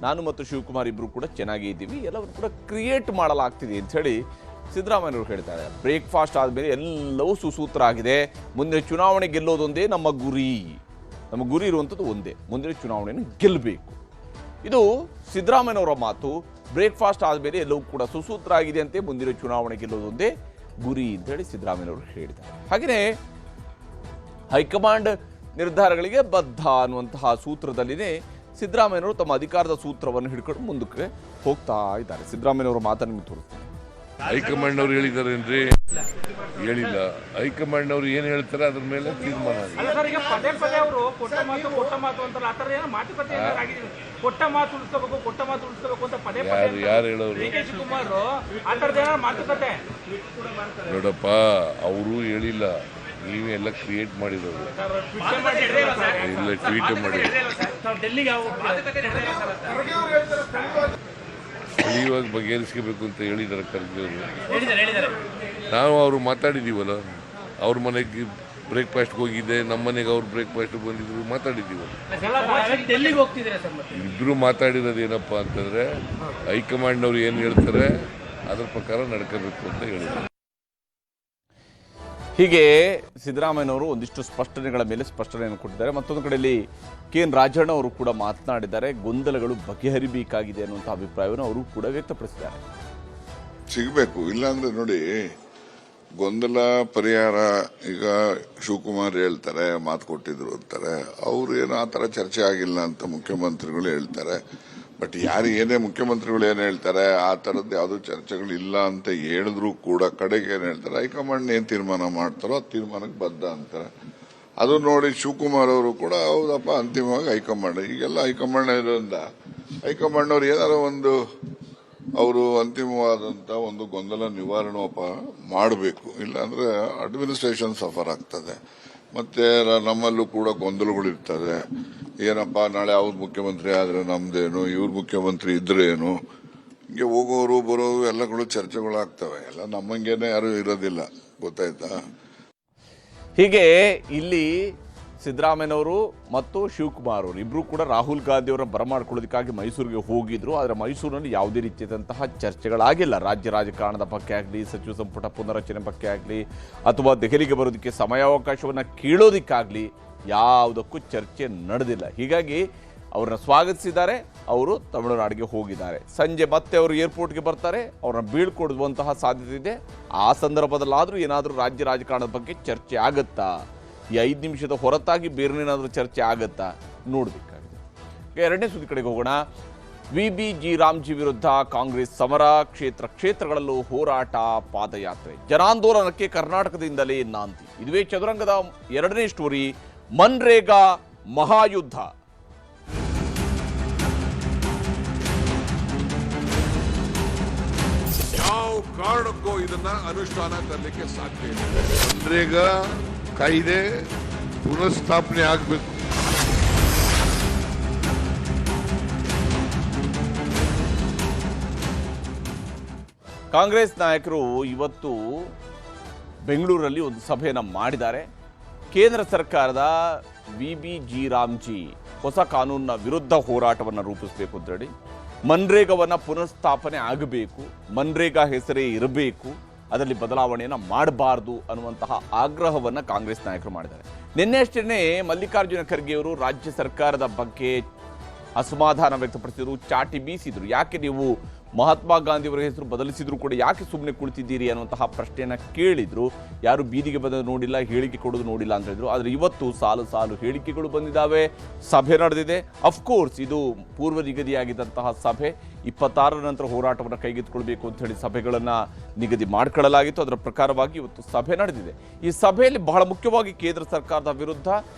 ನಾನು ಮತ್ತು ಶಿವಕುಮಾರ್ ಇಬ್ಬರು ಕೂಡ ಚೆನ್ನಾಗೇ ಇದ್ದೀವಿ, ಎಲ್ಲವನ್ನು ಕೂಡ ಕ್ರಿಯೇಟ್ ಮಾಡಲಾಗ್ತಿದೆ ಅಂತ ಹೇಳಿ ಸಿದ್ದರಾಮಯ್ಯನವರು ಹೇಳ್ತಾ ಇದ್ದಾರೆ. ಬ್ರೇಕ್ಫಾಸ್ಟ್ ಆದಮೇಲೆ ಎಲ್ಲವೂ ಸುಸೂತ್ರ ಆಗಿದೆ, ಮುಂದಿನ ಚುನಾವಣೆ ಗೆಲ್ಲೋದೊಂದೇ ನಮ್ಮ ಗುರಿ ಇರುವಂಥದ್ದು ಒಂದೇ, ಮುಂದಿನ ಚುನಾವಣೆಯನ್ನು ಗೆಲ್ಲಬೇಕು. ಇದು ಸಿದ್ದರಾಮಯ್ಯನವರ ಮಾತು. ಬ್ರೇಕ್ಫಾಸ್ಟ್ ಆದಮೇಲೆ ಎಲ್ಲವೂ ಕೂಡ ಸುಸೂತ್ರ ಆಗಿದೆ ಅಂತೆ, ಮುಂದಿನ ಚುನಾವಣೆ ಗೆಲ್ಲೋದೊಂದೇ ಗುರಿ ಅಂತೇಳಿ ಸಿದ್ದರಾಮಯ್ಯನವರು ಹೇಳಿದ್ದಾರೆ. ಹಾಗೆಯೇ ಹೈಕಮಾಂಡ್ ನಿರ್ಧಾರಗಳಿಗೆ ಬದ್ಧ ಅನ್ನುವಂತಹ ಸೂತ್ರದಲ್ಲಿನೇ ಸಿದ್ದರಾಮಯ್ಯನವರು ತಮ್ಮ ಅಧಿಕಾರದ ಸೂತ್ರವನ್ನು ಹಿಡ್ಕೊಂಡು ಮುಂದಕ್ಕೆ ಹೋಗ್ತಾ ಇದ್ದಾರೆ. ಸಿದ್ದರಾಮಯ್ಯನವರ ಮಾತನ್ನು ತೋರಿಸ್ತಾರೆ. ಹೈಕಮಾಂಡ್ ಅವ್ರು ಹೇಳಿದ್ದಾರೆ ಅಂದ್ರೆ ಹೇಳಿಲ್ಲ, ಹೈಕಮಾಂಡ್ ಅವ್ರು ಏನ್ ಹೇಳ್ತಾರೆ ಅದ್ರ ಮೇಲೆ ತೀರ್ಮಾನ ಯಾರು ಹೇಳೋರು ನೋಡಪ್ಪ, ಅವರು ಹೇಳಿಲ್ಲ, ನೀವೆಲ್ಲ ಕ್ರಿಯೇಟ್ ಮಾಡಿರೋದು, ಇಲ್ಲ ಟ್ವೀಟ್ ಮಾಡಿರೋದು. ಇವಾಗ ಬಗೆಹರಿಸ್ಕೋಬೇಕು ಅಂತ ಹೇಳಿದ್ದಾರೆ ಖರ್ಗೆ ಅವರು. ನಾವು ಅವರು ಮಾತಾಡಿದ್ದೀವಲ್ಲ, ಅವ್ರ ಮನೆಗೆ ಬ್ರೇಕ್ಫಾಸ್ಟ್ಗೆ ಹೋಗಿದ್ದೆ, ನಮ್ಮ ಮನೆಗೆ ಅವ್ರು ಬ್ರೇಕ್ಫಾಸ್ಟ್ ಬಂದಿದ್ರು, ಮಾತಾಡಿದ್ದೀವಲ್ಲ. ಇಬ್ರು ಮಾತಾಡಿರೋದು ಏನಪ್ಪ ಅಂತಂದ್ರೆ ಹೈಕಮಾಂಡ್ ಅವ್ರು ಏನು ಹೇಳ್ತಾರೆ ಅದ್ರ ಪ್ರಕಾರ ನಡ್ಕೋಬೇಕು ಅಂತ ಹೇಳಿದ್ರು. ಹೀಗೆ ಸಿದ್ದರಾಮಯ್ಯನವರು ಒಂದಿಷ್ಟು ಸ್ಪಷ್ಟನೆಗಳ ಮೇಲೆ ಸ್ಪಷ್ಟನೆಯನ್ನು ಕೊಟ್ಟಿದ್ದಾರೆ. ಮತ್ತೊಂದು ಕಡೆಯಲ್ಲಿ KN ರಾಜಣ್ಣ ಅವರು ಕೂಡ ಮಾತನಾಡಿದ್ದಾರೆ. ಗೊಂದಲಗಳು ಬಗೆಹರಿಬೇಕಾಗಿದೆ ಅನ್ನುವಂಥ ಅಭಿಪ್ರಾಯವನ್ನು ಅವರು ಕೂಡ ವ್ಯಕ್ತಪಡಿಸಿದ್ದಾರೆ. ಸಿಗಬೇಕು, ಇಲ್ಲಾಂದ್ರೆ ನೋಡಿ ಗೊಂದಲ ಪರಿಹಾರ. ಈಗ ಶಿವಕುಮಾರ್ ಹೇಳ್ತಾರೆ ಮಾತು ಕೊಟ್ಟಿದ್ರು ಅಂತಾರೆ, ಅವ್ರು ಏನೋ ಆ ಥರ ಚರ್ಚೆ ಆಗಿಲ್ಲ ಅಂತ ಮುಖ್ಯಮಂತ್ರಿಗಳು ಹೇಳ್ತಾರೆ. ಬಟ್ ಯಾರು ಏನೇ ಮುಖ್ಯಮಂತ್ರಿಗಳು ಏನು ಹೇಳ್ತಾರೆ, ಆ ಥರದ್ದು ಯಾವುದೂ ಚರ್ಚೆಗಳು ಇಲ್ಲ ಅಂತ ಹೇಳಿದ್ರು ಕೂಡ ಕಡೆಗೆ ಏನು ಹೇಳ್ತಾರೆ, ಹೈಕಮಾಂಡ್ ಏನು ತೀರ್ಮಾನ ಮಾಡ್ತಾರೋ ಆ ತೀರ್ಮಾನಕ್ಕೆ ಬದ್ಧ ಅಂತಾರೆ. ಅದು ನೋಡಿ ಶಿವಕುಮಾರ್ ಅವರು ಕೂಡ ಹೌದಪ್ಪ, ಅಂತಿಮವಾಗಿ ಹೈಕಮಾಂಡ್, ಈಗೆಲ್ಲ ಹೈಕಮಾಂಡ್ ಇರೋದ್ರಿಂದ ಹೈಕಮಾಂಡ್ ಅವ್ರು ಏನಾರ ಒಂದು ಅವರು ಅಂತಿಮವಾದಂತ ಒಂದು ಗೊಂದಲ ನಿವಾರಣೋಪ ಮಾಡಬೇಕು. ಇಲ್ಲಾಂದ್ರೆ ಅಡ್ಮಿನಿಸ್ಟ್ರೇಷನ್ ಸಫರ್ ಆಗ್ತದೆ. ಮತ್ತೆ ನಮ್ಮಲ್ಲೂ ಕೂಡ ಗೊಂದಲಗಳು ಇರ್ತದೆ. ಏನಪ್ಪಾ ನಾಳೆ ಅವ್ರ ಮುಖ್ಯಮಂತ್ರಿ ಆದ್ರೆ ನಮ್ದೇನು, ಇವ್ರ ಮುಖ್ಯಮಂತ್ರಿ ಇದ್ರೆ ಏನು, ಹಿಂಗೆ ಹೋಗೋರು ಬರೋರು ಎಲ್ಲಗಳು ಚರ್ಚೆಗಳಾಗ್ತವೆ. ಎಲ್ಲ ನಮ್ಮಂಗೇನೆ ಯಾರು ಇರೋದಿಲ್ಲ, ಗೊತ್ತಾಯ್ತಾ. ಹೀಗೆ ಇಲ್ಲಿ ಸಿದ್ದರಾಮಯ್ಯನವರು ಮತ್ತು ಶಿವಕುಮಾರ್ ಅವರು ಇಬ್ಬರು ಕೂಡ ರಾಹುಲ್ ಗಾಂಧಿ ಅವರನ್ನು ಬರಮಾಡ್ಕೊಳ್ಳೋದಕ್ಕಾಗಿ ಮೈಸೂರಿಗೆ ಹೋಗಿದ್ರು. ಆದರೆ ಮೈಸೂರಿನಲ್ಲಿ ಯಾವುದೇ ರೀತಿಯಾದಂತಹ ಚರ್ಚೆಗಳಾಗಿಲ್ಲ. ರಾಜ್ಯ ರಾಜಕಾರಣದ ಬಗ್ಗೆ ಆಗಲಿ, ಸಚಿವ ಸಂಪುಟ ಪುನರಚನೆ ಬಗ್ಗೆ ಆಗಲಿ, ಅಥವಾ ದೆಹಲಿಗೆ ಬರೋದಕ್ಕೆ ಸಮಯಾವಕಾಶವನ್ನು ಕೇಳೋದಕ್ಕಾಗಲಿ ಯಾವುದಕ್ಕೂ ಚರ್ಚೆ ನಡೆದಿಲ್ಲ. ಹೀಗಾಗಿ ಅವ್ರನ್ನ ಸ್ವಾಗತಿಸಿದ್ದಾರೆ. ಅವರು ತಮಿಳುನಾಡಿಗೆ ಹೋಗಿದ್ದಾರೆ. ಸಂಜೆ ಮತ್ತೆ ಅವರು ಏರ್ಪೋರ್ಟ್ಗೆ ಬರ್ತಾರೆ. ಅವ್ರನ್ನ ಬೀಳ್ಕೊಡುವಂತಹ ಸಾಧ್ಯತೆ ಇದೆ. ಆ ಸಂದರ್ಭದಲ್ಲಾದರೂ ಏನಾದರೂ ರಾಜ್ಯ ರಾಜಕಾರಣದ ಬಗ್ಗೆ ಚರ್ಚೆ ಆಗುತ್ತಾ, ಈ 5 ನಿಮಿಷದ ಹೊರತಾಗಿ ಬೇರೆನೇನಾದರೂ ಚರ್ಚೆ ಆಗುತ್ತಾ ನೋಡಬೇಕಾಗಿದೆ. ಎರಡನೇ ಸುದ್ದಿ ಕಡೆಗೆ ಹೋಗೋಣ. VBG ರಾಮ್ಜಿ ವಿರುದ್ಧ ಕಾಂಗ್ರೆಸ್ ಸಮರ, ಕ್ಷೇತ್ರಗಳಲ್ಲೂ ಹೋರಾಟ, ಪಾದಯಾತ್ರೆ, ಜನಾಂದೋಲನಕ್ಕೆ ಕರ್ನಾಟಕದಿಂದಲೇ ನಾಂದಿ. ಇದುವೇ ಚದುರಂಗದ ಎರಡನೇ ಸ್ಟೋರಿ. ಮನ್ರೇಗಾ ಮಹಾಯುದ್ಧ. ಯಾವ ಕಾರಣಕ್ಕೂ ಇದನ್ನ ಅನುಷ್ಠಾನ ತರಲಿಕ್ಕೆ ಸಾಧ್ಯ ಇಲ್ಲ. ಮನ್ರೇಗಾ ಕಾಯ್ದೆ ಪುನಃಸ್ಥಾಪನೆ ಆಗಬೇಕು. ಕಾಂಗ್ರೆಸ್ ನಾಯಕರು ಇವತ್ತು ಬೆಂಗಳೂರಲ್ಲಿ ಒಂದು ಸಭೆಯನ್ನು ಮಾಡಿದ್ದಾರೆ. ಕೇಂದ್ರ ಸರ್ಕಾರದ VBG ರಾಮ್ಜಿ ಹೊಸ ಕಾನೂನಿನ ವಿರುದ್ಧ ಹೋರಾಟವನ್ನು ರೂಪಿಸಬೇಕು ಅಂತೇಳಿ, ಮನ್ರೇಗಾವನ್ನು ಪುನಃಸ್ಥಾಪನೆ ಆಗಬೇಕು, ಮನ್ರೇಗಾ ಹೆಸರೇ ಇರಬೇಕು, ಅದರಲ್ಲಿ ಬದಲಾವಣೆಯನ್ನು ಮಾಡಬಾರ್ದು ಅನ್ನುವಂತಹ ಆಗ್ರಹವನ್ನು ಕಾಂಗ್ರೆಸ್ ನಾಯಕರು ಮಾಡಿದ್ದಾರೆ. ನಿನ್ನೆ ಅಷ್ಟೇ ಮಲ್ಲಿಕಾರ್ಜುನ ಖರ್ಗೆಯವರು ರಾಜ್ಯ ಸರ್ಕಾರದ ಬಗ್ಗೆ ಅಸಮಾಧಾನ ವ್ಯಕ್ತಪಡಿಸಿದರು, ಚಾಟಿ ಬೀಸಿದ್ರು. ಯಾಕೆ ನೀವು ಮಹಾತ್ಮ ಗಾಂಧಿಯವರ ಹೆಸರು ಬದಲಿಸಿದ್ರು ಕೂಡ ಯಾಕೆ ಸುಮ್ಮನೆ ಕುಳಿತಿದ್ದೀರಿ ಅನ್ನುವಂತಹ ಪ್ರಶ್ನೆಯನ್ನು ಕೇಳಿದ್ರು. ಯಾರು ಬೀದಿಗೆ ಬಂದ ನೋಡಿಲ್ಲ, ಹೇಳಿಕೆ ಕೊಡೋದು ನೋಡಿಲ್ಲ ಅಂತ ಹೇಳಿದ್ರು. ಆದರೆ ಇವತ್ತು ಸಾಲು ಸಾಲು ಹೇಳಿಕೆಗಳು ಬಂದಿದ್ದಾವೆ, ಸಭೆ ನಡೆದಿದೆ. ಅಫ್ಕೋರ್ಸ್ ಇದು ಪೂರ್ವ ನಿಗದಿಯಾಗಿದ್ದಂತಹ ಸಭೆ. 26ರ ನಂತರ ಹೋರಾಟವನ್ನು ಕೈಗೆತ್ತಿಕೊಳ್ಬೇಕು ಅಂತ ಹೇಳಿ ಸಭೆಗಳನ್ನು ನಿಗದಿ ಮಾಡಿಕೊಳ್ಳಲಾಗಿತ್ತು. ಅದರ ಪ್ರಕಾರವಾಗಿ ಇವತ್ತು ಸಭೆ ನಡೆದಿದೆ. ಈ ಸಭೆಯಲ್ಲಿ ಬಹಳ ಮುಖ್ಯವಾಗಿ ಕೇಂದ್ರ ಸರ್ಕಾರದ ವಿರುದ್ಧ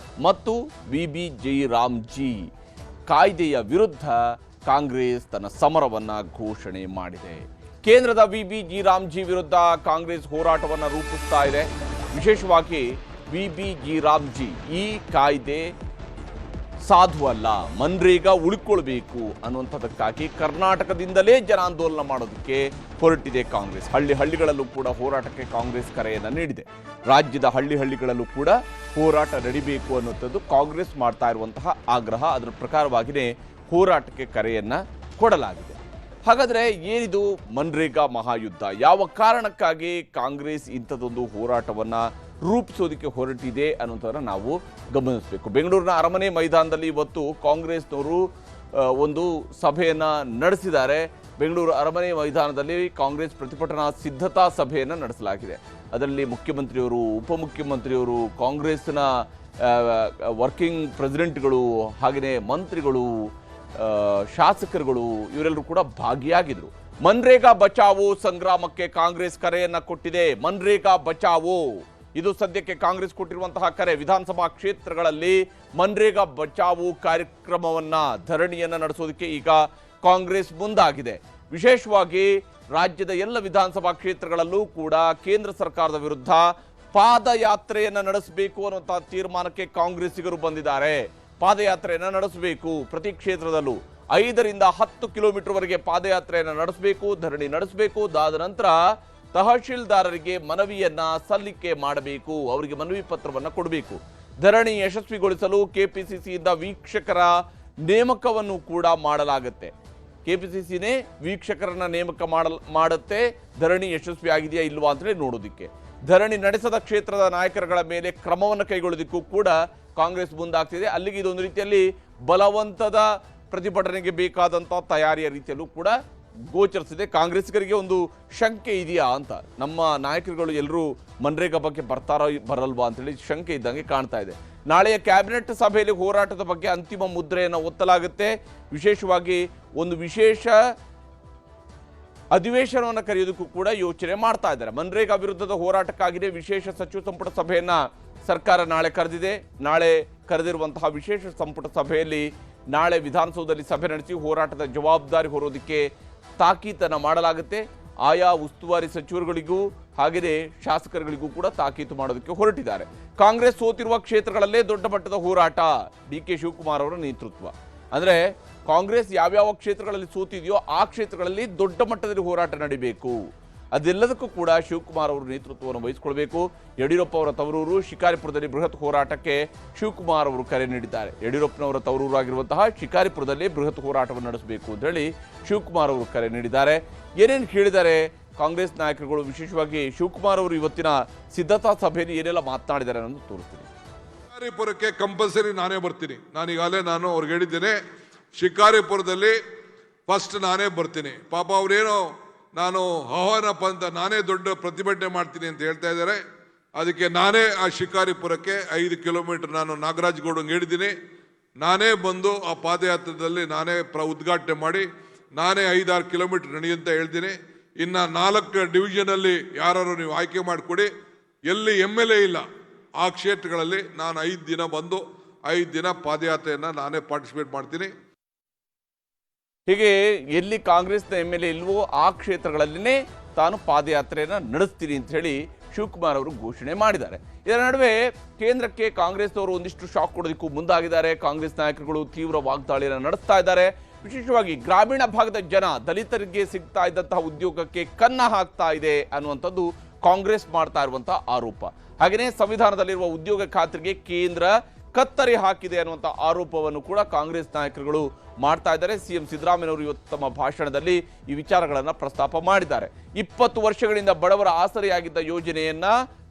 ಮತ್ತು VBG ರಾಮ್ಜಿ ಕಾಯ್ದೆಯ ವಿರುದ್ಧ ಕಾಂಗ್ರೆಸ್ ತನ್ನ ಸಮರವನ್ನು ಘೋಷಣೆ ಮಾಡಿದೆ. ಕೇಂದ್ರದ ವಿಬಿಜಿ ರಾಮ್ಜಿ ವಿರುದ್ಧ ಕಾಂಗ್ರೆಸ್ ಹೋರಾಟವನ್ನು ರೂಪಿಸ್ತಾ ಇದೆ. ವಿಶೇಷವಾಗಿ ವಿಬಿಜಿ ರಾಮ್ಜಿ ಈ ಕಾಯ್ದೆ ಸಾಧುವಲ್ಲ, ಮನ್ರೇಗಾ ಉಳ್ಕೊಳ್ಬೇಕು ಅನ್ನುವಂಥದ್ದಕ್ಕಾಗಿ ಕರ್ನಾಟಕದಿಂದಲೇ ಜನಾಂದೋಲನ ಮಾಡೋದಕ್ಕೆ ಹೊರಟಿದೆ ಕಾಂಗ್ರೆಸ್. ಹಳ್ಳಿಗಳಲ್ಲೂ ಕೂಡ ಹೋರಾಟಕ್ಕೆ ಕಾಂಗ್ರೆಸ್ ಕರೆಯನ್ನು ನೀಡಿದೆ. ರಾಜ್ಯದ ಹಳ್ಳಿಗಳಲ್ಲೂ ಕೂಡ ಹೋರಾಟ ನಡಿಬೇಕು ಅನ್ನುವಂಥದ್ದು ಕಾಂಗ್ರೆಸ್ ಮಾಡ್ತಾ ಇರುವಂತಹ ಆಗ್ರಹ. ಅದರ ಪ್ರಕಾರವಾಗಿಯೇ ಹೋರಾಟಕ್ಕೆ ಕರೆಯನ್ನು ಕೊಡಲಾಗಿದೆ. ಹಾಗಾದರೆ ಏನಿದು ಮನ್ರೇಗಾ ಮಹಾಯುದ್ಧ? ಯಾವ ಕಾರಣಕ್ಕಾಗಿ ಕಾಂಗ್ರೆಸ್ ಇಂಥದ್ದೊಂದು ಹೋರಾಟವನ್ನು ರೂಪಿಸೋದಕ್ಕೆ ಹೊರಟಿದೆ ಅನ್ನೋದನ್ನು ನಾವು ಗಮನಿಸಬೇಕು. ಬೆಂಗಳೂರಿನ ಅರಮನೆ ಮೈದಾನದಲ್ಲಿ ಇವತ್ತು ಕಾಂಗ್ರೆಸ್ನವರು ಒಂದು ಸಭೆಯನ್ನು ನಡೆಸಿದ್ದಾರೆ. ಬೆಂಗಳೂರು ಅರಮನೆ ಮೈದಾನದಲ್ಲಿ ಕಾಂಗ್ರೆಸ್ ಪ್ರತಿಭಟನಾ ಸಿದ್ಧತಾ ಸಭೆಯನ್ನು ನಡೆಸಲಾಗಿದೆ. ಅದರಲ್ಲಿ ಮುಖ್ಯಮಂತ್ರಿಯವರು, ಉಪಮುಖ್ಯಮಂತ್ರಿಯವರು, ಕಾಂಗ್ರೆಸ್ನ ವರ್ಕಿಂಗ್ ಪ್ರೆಸಿಡೆಂಟ್ಗಳು, ಹಾಗೆಯೇ ಮಂತ್ರಿಗಳು, ಶಾಸಕರುಗಳು ಇವರೆಲ್ಲರೂ ಕೂಡ ಭಾಗಿಯಾಗಿದ್ರು. ಮನ್ರೇಗಾ ಬಚಾವೋ ಸಂಗ್ರಾಮಕ್ಕೆ ಕಾಂಗ್ರೆಸ್ ಕರೆಯನ್ನ ಕೊಟ್ಟಿದೆ. ಮನ್ರೇಗಾ ಬಚಾವೋ ಇದು ಸದ್ಯಕ್ಕೆ ಕಾಂಗ್ರೆಸ್ ಕೊಟ್ಟಿರುವಂತಹ ಕರೆ. ವಿಧಾನಸಭಾ ಕ್ಷೇತ್ರಗಳಲ್ಲಿ ಮನ್ರೇಗಾ ಬಚಾವೋ ಕಾರ್ಯಕ್ರಮವನ್ನ, ಧರಣಿಯನ್ನ ನಡೆಸೋದಕ್ಕೆ ಈಗ ಕಾಂಗ್ರೆಸ್ ಮುಂದಾಗಿದೆ. ವಿಶೇಷವಾಗಿ ರಾಜ್ಯದ ಎಲ್ಲ ವಿಧಾನಸಭಾ ಕ್ಷೇತ್ರಗಳಲ್ಲೂ ಕೂಡ ಕೇಂದ್ರ ಸರ್ಕಾರದ ವಿರುದ್ಧ ಪಾದಯಾತ್ರೆಯನ್ನ ನಡೆಸಬೇಕು ಅನ್ನುವಂತಹ ತೀರ್ಮಾನಕ್ಕೆ ಕಾಂಗ್ರೆಸ್ಸಿಗರು ಬಂದಿದ್ದಾರೆ. ಪಾದಯಾತ್ರೆಯನ್ನು ನಡೆಸಬೇಕು. ಪ್ರತಿ ಕ್ಷೇತ್ರದಲ್ಲೂ 5 ರಿಂದ 10 ಕಿಲೋಮೀಟರ್ವರೆಗೆ ಪಾದಯಾತ್ರೆಯನ್ನು ನಡೆಸಬೇಕು, ಧರಣಿ ನಡೆಸಬೇಕು. ಅದಾದ ನಂತರ ತಹಶೀಲ್ದಾರರಿಗೆ ಮನವಿಯನ್ನ ಸಲ್ಲಿಕೆ ಮಾಡಬೇಕು, ಅವರಿಗೆ ಮನವಿ ಪತ್ರವನ್ನು ಕೊಡಬೇಕು. ಧರಣಿ ಯಶಸ್ವಿಗೊಳಿಸಲು ಕೆಪಿಸಿಸಿಯಿಂದ ವೀಕ್ಷಕರ ನೇಮಕವನ್ನು ಕೂಡ ಮಾಡಲಾಗುತ್ತೆ. ಕೆಪಿಸಿಸಿನೇ ವೀಕ್ಷಕರನ್ನ ನೇಮಕ ಮಾಡುತ್ತೆ. ಧರಣಿ ಯಶಸ್ವಿ ಆಗಿದೆಯಾ ಇಲ್ವಾ ಅಂತೇಳಿ ನೋಡೋದಿಕ್ಕೆ. ಧರಣಿ ನಡೆಸದ ಕ್ಷೇತ್ರದ ನಾಯಕರುಗಳ ಮೇಲೆ ಕ್ರಮವನ್ನು ಕೈಗೊಳ್ಳೋದಕ್ಕೂ ಕೂಡ ಕಾಂಗ್ರೆಸ್ ಮುಂದಾಗ್ತಿದೆ. ಅಲ್ಲಿಗೆ ಇದೊಂದು ರೀತಿಯಲ್ಲಿ ಬಲವಂತದ ಪ್ರತಿಭಟನೆಗೆ ಬೇಕಾದಂಥ ತಯಾರಿಯ ರೀತಿಯಲ್ಲೂ ಕೂಡ ಗೋಚರಿಸಿದೆ. ಕಾಂಗ್ರೆಸ್ಗರಿಗೆ ಒಂದು ಶಂಕೆ ಇದೆಯಾ ಅಂತ, ನಮ್ಮ ನಾಯಕರುಗಳು ಎಲ್ಲರೂ ಮನ್ರೇಗಾ ಬಗ್ಗೆ ಬರ್ತಾರೋ ಬರಲ್ವಾ ಅಂತೇಳಿ ಶಂಕೆ ಇದ್ದಂಗೆ ಕಾಣ್ತಾ ಇದೆ. ನಾಳೆಯ ಕ್ಯಾಬಿನೆಟ್ ಸಭೆಯಲ್ಲಿ ಹೋರಾಟದ ಬಗ್ಗೆ ಅಂತಿಮ ಮುದ್ರೆಯನ್ನು ಒತ್ತಲಾಗುತ್ತೆ. ವಿಶೇಷವಾಗಿ ಒಂದು ವಿಶೇಷ ಅಧಿವೇಶನವನ್ನು ಕರೆಯೋದಕ್ಕೂ ಕೂಡ ಯೋಚನೆ ಮಾಡ್ತಾ ಇದ್ದಾರೆ. ಮನ್ರೇಗಾ ವಿರುದ್ಧದ ಹೋರಾಟಕ್ಕಾಗಿಯೇ ವಿಶೇಷ ಸಚಿವ ಸಂಪುಟ ಸಭೆಯನ್ನ ಸರ್ಕಾರ ನಾಳೆ ಕರೆದಿದೆ. ನಾಳೆ ಕರೆದಿರುವಂತಹ ವಿಶೇಷ ಸಂಪುಟ ಸಭೆಯಲ್ಲಿ ನಾಳೆ ವಿಧಾನಸೌಧದಲ್ಲಿ ಸಭೆ ನಡೆಸಿ ಹೋರಾಟದ ಜವಾಬ್ದಾರಿ ಹೊರೋದಕ್ಕೆ ತಾಕೀತನ್ನು ಮಾಡಲಾಗುತ್ತೆ. ಆಯಾ ಉಸ್ತುವಾರಿ ಸಚಿವರುಗಳಿಗೂ ಹಾಗೆಯೇ ಶಾಸಕರುಗಳಿಗೂ ಕೂಡ ತಾಕೀತು ಮಾಡೋದಕ್ಕೆ ಹೊರಟಿದ್ದಾರೆ. ಕಾಂಗ್ರೆಸ್ ಸೋತಿರುವ ಕ್ಷೇತ್ರಗಳಲ್ಲೇ ದೊಡ್ಡ ಮಟ್ಟದ ಹೋರಾಟ. ಡಿ.ಕೆ. ಶಿವಕುಮಾರ್ ಅವರ ನೇತೃತ್ವ. ಅಂದರೆ ಕಾಂಗ್ರೆಸ್ ಯಾವ್ಯಾವ ಕ್ಷೇತ್ರಗಳಲ್ಲಿ ಸೋತಿದೆಯೋ ಆ ಕ್ಷೇತ್ರಗಳಲ್ಲಿ ದೊಡ್ಡ ಮಟ್ಟದಲ್ಲಿ ಹೋರಾಟ ನಡೀಬೇಕು. ಅದೆಲ್ಲದಕ್ಕೂ ಕೂಡ ಶಿವಕುಮಾರ್ ಅವರು ನೇತೃತ್ವವನ್ನು ವಹಿಸಿಕೊಳ್ಬೇಕು. ಯಡಿಯೂರಪ್ಪ ಅವರ ತವರೂರು ಶಿಕಾರಿಪುರದಲ್ಲಿ ಬೃಹತ್ ಹೋರಾಟಕ್ಕೆ ಶಿವಕುಮಾರ್ ಅವರು ಕರೆ ನೀಡಿದ್ದಾರೆ. ಯಡಿಯೂರಪ್ಪನವರ ತವರೂರು ಆಗಿರುವಂತಹ ಶಿಕಾರಿಪುರದಲ್ಲಿ ಬೃಹತ್ ಹೋರಾಟವನ್ನು ನಡೆಸಬೇಕು ಅಂತ ಹೇಳಿ ಶಿವಕುಮಾರ್ ಅವರು ಕರೆ ನೀಡಿದ್ದಾರೆ. ಏನೇನು ಹೇಳಿದ್ದಾರೆ ಕಾಂಗ್ರೆಸ್ ನಾಯಕರುಗಳು, ವಿಶೇಷವಾಗಿ ಶಿವಕುಮಾರ್ ಅವರು ಇವತ್ತಿನ ಸಿದ್ಧತಾ ಸಭೆಯಲ್ಲಿ ಏನೆಲ್ಲ ಮಾತನಾಡಿದ್ದಾರೆ ಅನ್ನೋದು ತೋರಿಸ್ತೀನಿ. ಶಿಕಾರಿಪುರಕ್ಕೆ ಕಂಪಲ್ಸರಿ ನಾನೇ ಬರ್ತೀನಿ. ನಾನೀಗಾಗಲೇ ಅವ್ರಿಗೆ ಹೇಳಿದ್ದೇನೆ, ಶಿಕಾರಿಪುರದಲ್ಲಿ ಫಸ್ಟ್ ನಾನೇ ಬರ್ತೀನಿ. ಪಾಪ ಅವರೇನೋ ನಾನು ಆಹ್ವಾನಪ್ಪ ಅಂತ ನಾನೇ ದೊಡ್ಡ ಪ್ರತಿಭಟನೆ ಮಾಡ್ತೀನಿ ಅಂತ ಹೇಳ್ತಾ ಇದ್ದಾರೆ. ಅದಕ್ಕೆ ನಾನೇ ಆ ಶಿಕಾರಿಪುರಕ್ಕೆ 5 ಕಿಲೋಮೀಟರ್ ನಾನು ನಾಗರಾಜ್ ಗೌಡಂಗೆ ಹೇಳಿದ್ದೀನಿ. ನಾನೇ ಬಂದು ಆ ಪಾದಯಾತ್ರೆಯಲ್ಲಿ ನಾನೇ ಉದ್ಘಾಟನೆ ಮಾಡಿ ನಾನೇ 5-6 ಕಿಲೋಮೀಟರ್ ನಡೆಯುವಂತ ಹೇಳ್ತೀನಿ. ಇನ್ನು 4 ಡಿವಿಷನಲ್ಲಿ ಯಾರು ನೀವು ಆಯ್ಕೆ ಮಾಡಿಕೊಡಿ. ಎಲ್ಲಿ MLA ಇಲ್ಲ ಆ ಕ್ಷೇತ್ರಗಳಲ್ಲಿ ನಾನು 5 ದಿನ ಬಂದು 5 ದಿನ ಪಾದಯಾತ್ರೆಯನ್ನು ನಾನೇ ಪಾರ್ಟಿಸಿಪೇಟ್ ಮಾಡ್ತೀನಿ. ಹೀಗೆ ಎಲ್ಲಿ ಕಾಂಗ್ರೆಸ್ನ MLA ಇಲ್ವೋ ಆ ಕ್ಷೇತ್ರಗಳಲ್ಲಿನೇ ತಾನು ಪಾದಯಾತ್ರೆಯನ್ನು ನಡೆಸ್ತೀನಿ ಅಂತ ಹೇಳಿ ಶಿವಕುಮಾರ್ ಅವರು ಘೋಷಣೆ ಮಾಡಿದ್ದಾರೆ. ಇದರ ನಡುವೆ ಕೇಂದ್ರಕ್ಕೆ ಕಾಂಗ್ರೆಸ್ನವರು ಒಂದಿಷ್ಟು ಶಾಕ್ ಕೊಡೋದಕ್ಕೂ ಮುಂದಾಗಿದ್ದಾರೆ. ಕಾಂಗ್ರೆಸ್ ನಾಯಕರುಗಳು ತೀವ್ರ ವಾಗ್ದಾಳಿಯನ್ನು ನಡೆಸ್ತಾ ಇದ್ದಾರೆ. ವಿಶೇಷವಾಗಿ ಗ್ರಾಮೀಣ ಭಾಗದ ಜನ, ದಲಿತರಿಗೆ ಸಿಗ್ತಾ ಇದ್ದಂತಹ ಉದ್ಯೋಗಕ್ಕೆ ಕನ್ನ ಹಾಕ್ತಾ ಇದೆ ಅನ್ನುವಂಥದ್ದು ಕಾಂಗ್ರೆಸ್ ಮಾಡ್ತಾ ಇರುವಂತಹ ಆರೋಪ. ಹಾಗೆಯೇ ಸಂವಿಧಾನದಲ್ಲಿರುವ ಉದ್ಯೋಗ ಖಾತ್ರಿಗೆ ಕೇಂದ್ರ ಕತ್ತರಿ ಹಾಕಿದೆ ಅನ್ನುವಂಥ ಆರೋಪವನ್ನು ಕೂಡ ಕಾಂಗ್ರೆಸ್ ನಾಯಕರುಗಳು ಮಾಡ್ತಾ ಇದ್ದಾರೆ. ಸಿಎಂ ಸಿದ್ದರಾಮಯ್ಯನವರು ಇವತ್ತು ತಮ್ಮ ಭಾಷಣದಲ್ಲಿ ಈ ವಿಚಾರಗಳನ್ನು ಪ್ರಸ್ತಾಪ ಮಾಡಿದ್ದಾರೆ. 20 ವರ್ಷಗಳಿಂದ ಬಡವರ ಆಸರೆಯಾಗಿದ್ದ ಯೋಜನೆಯನ್ನ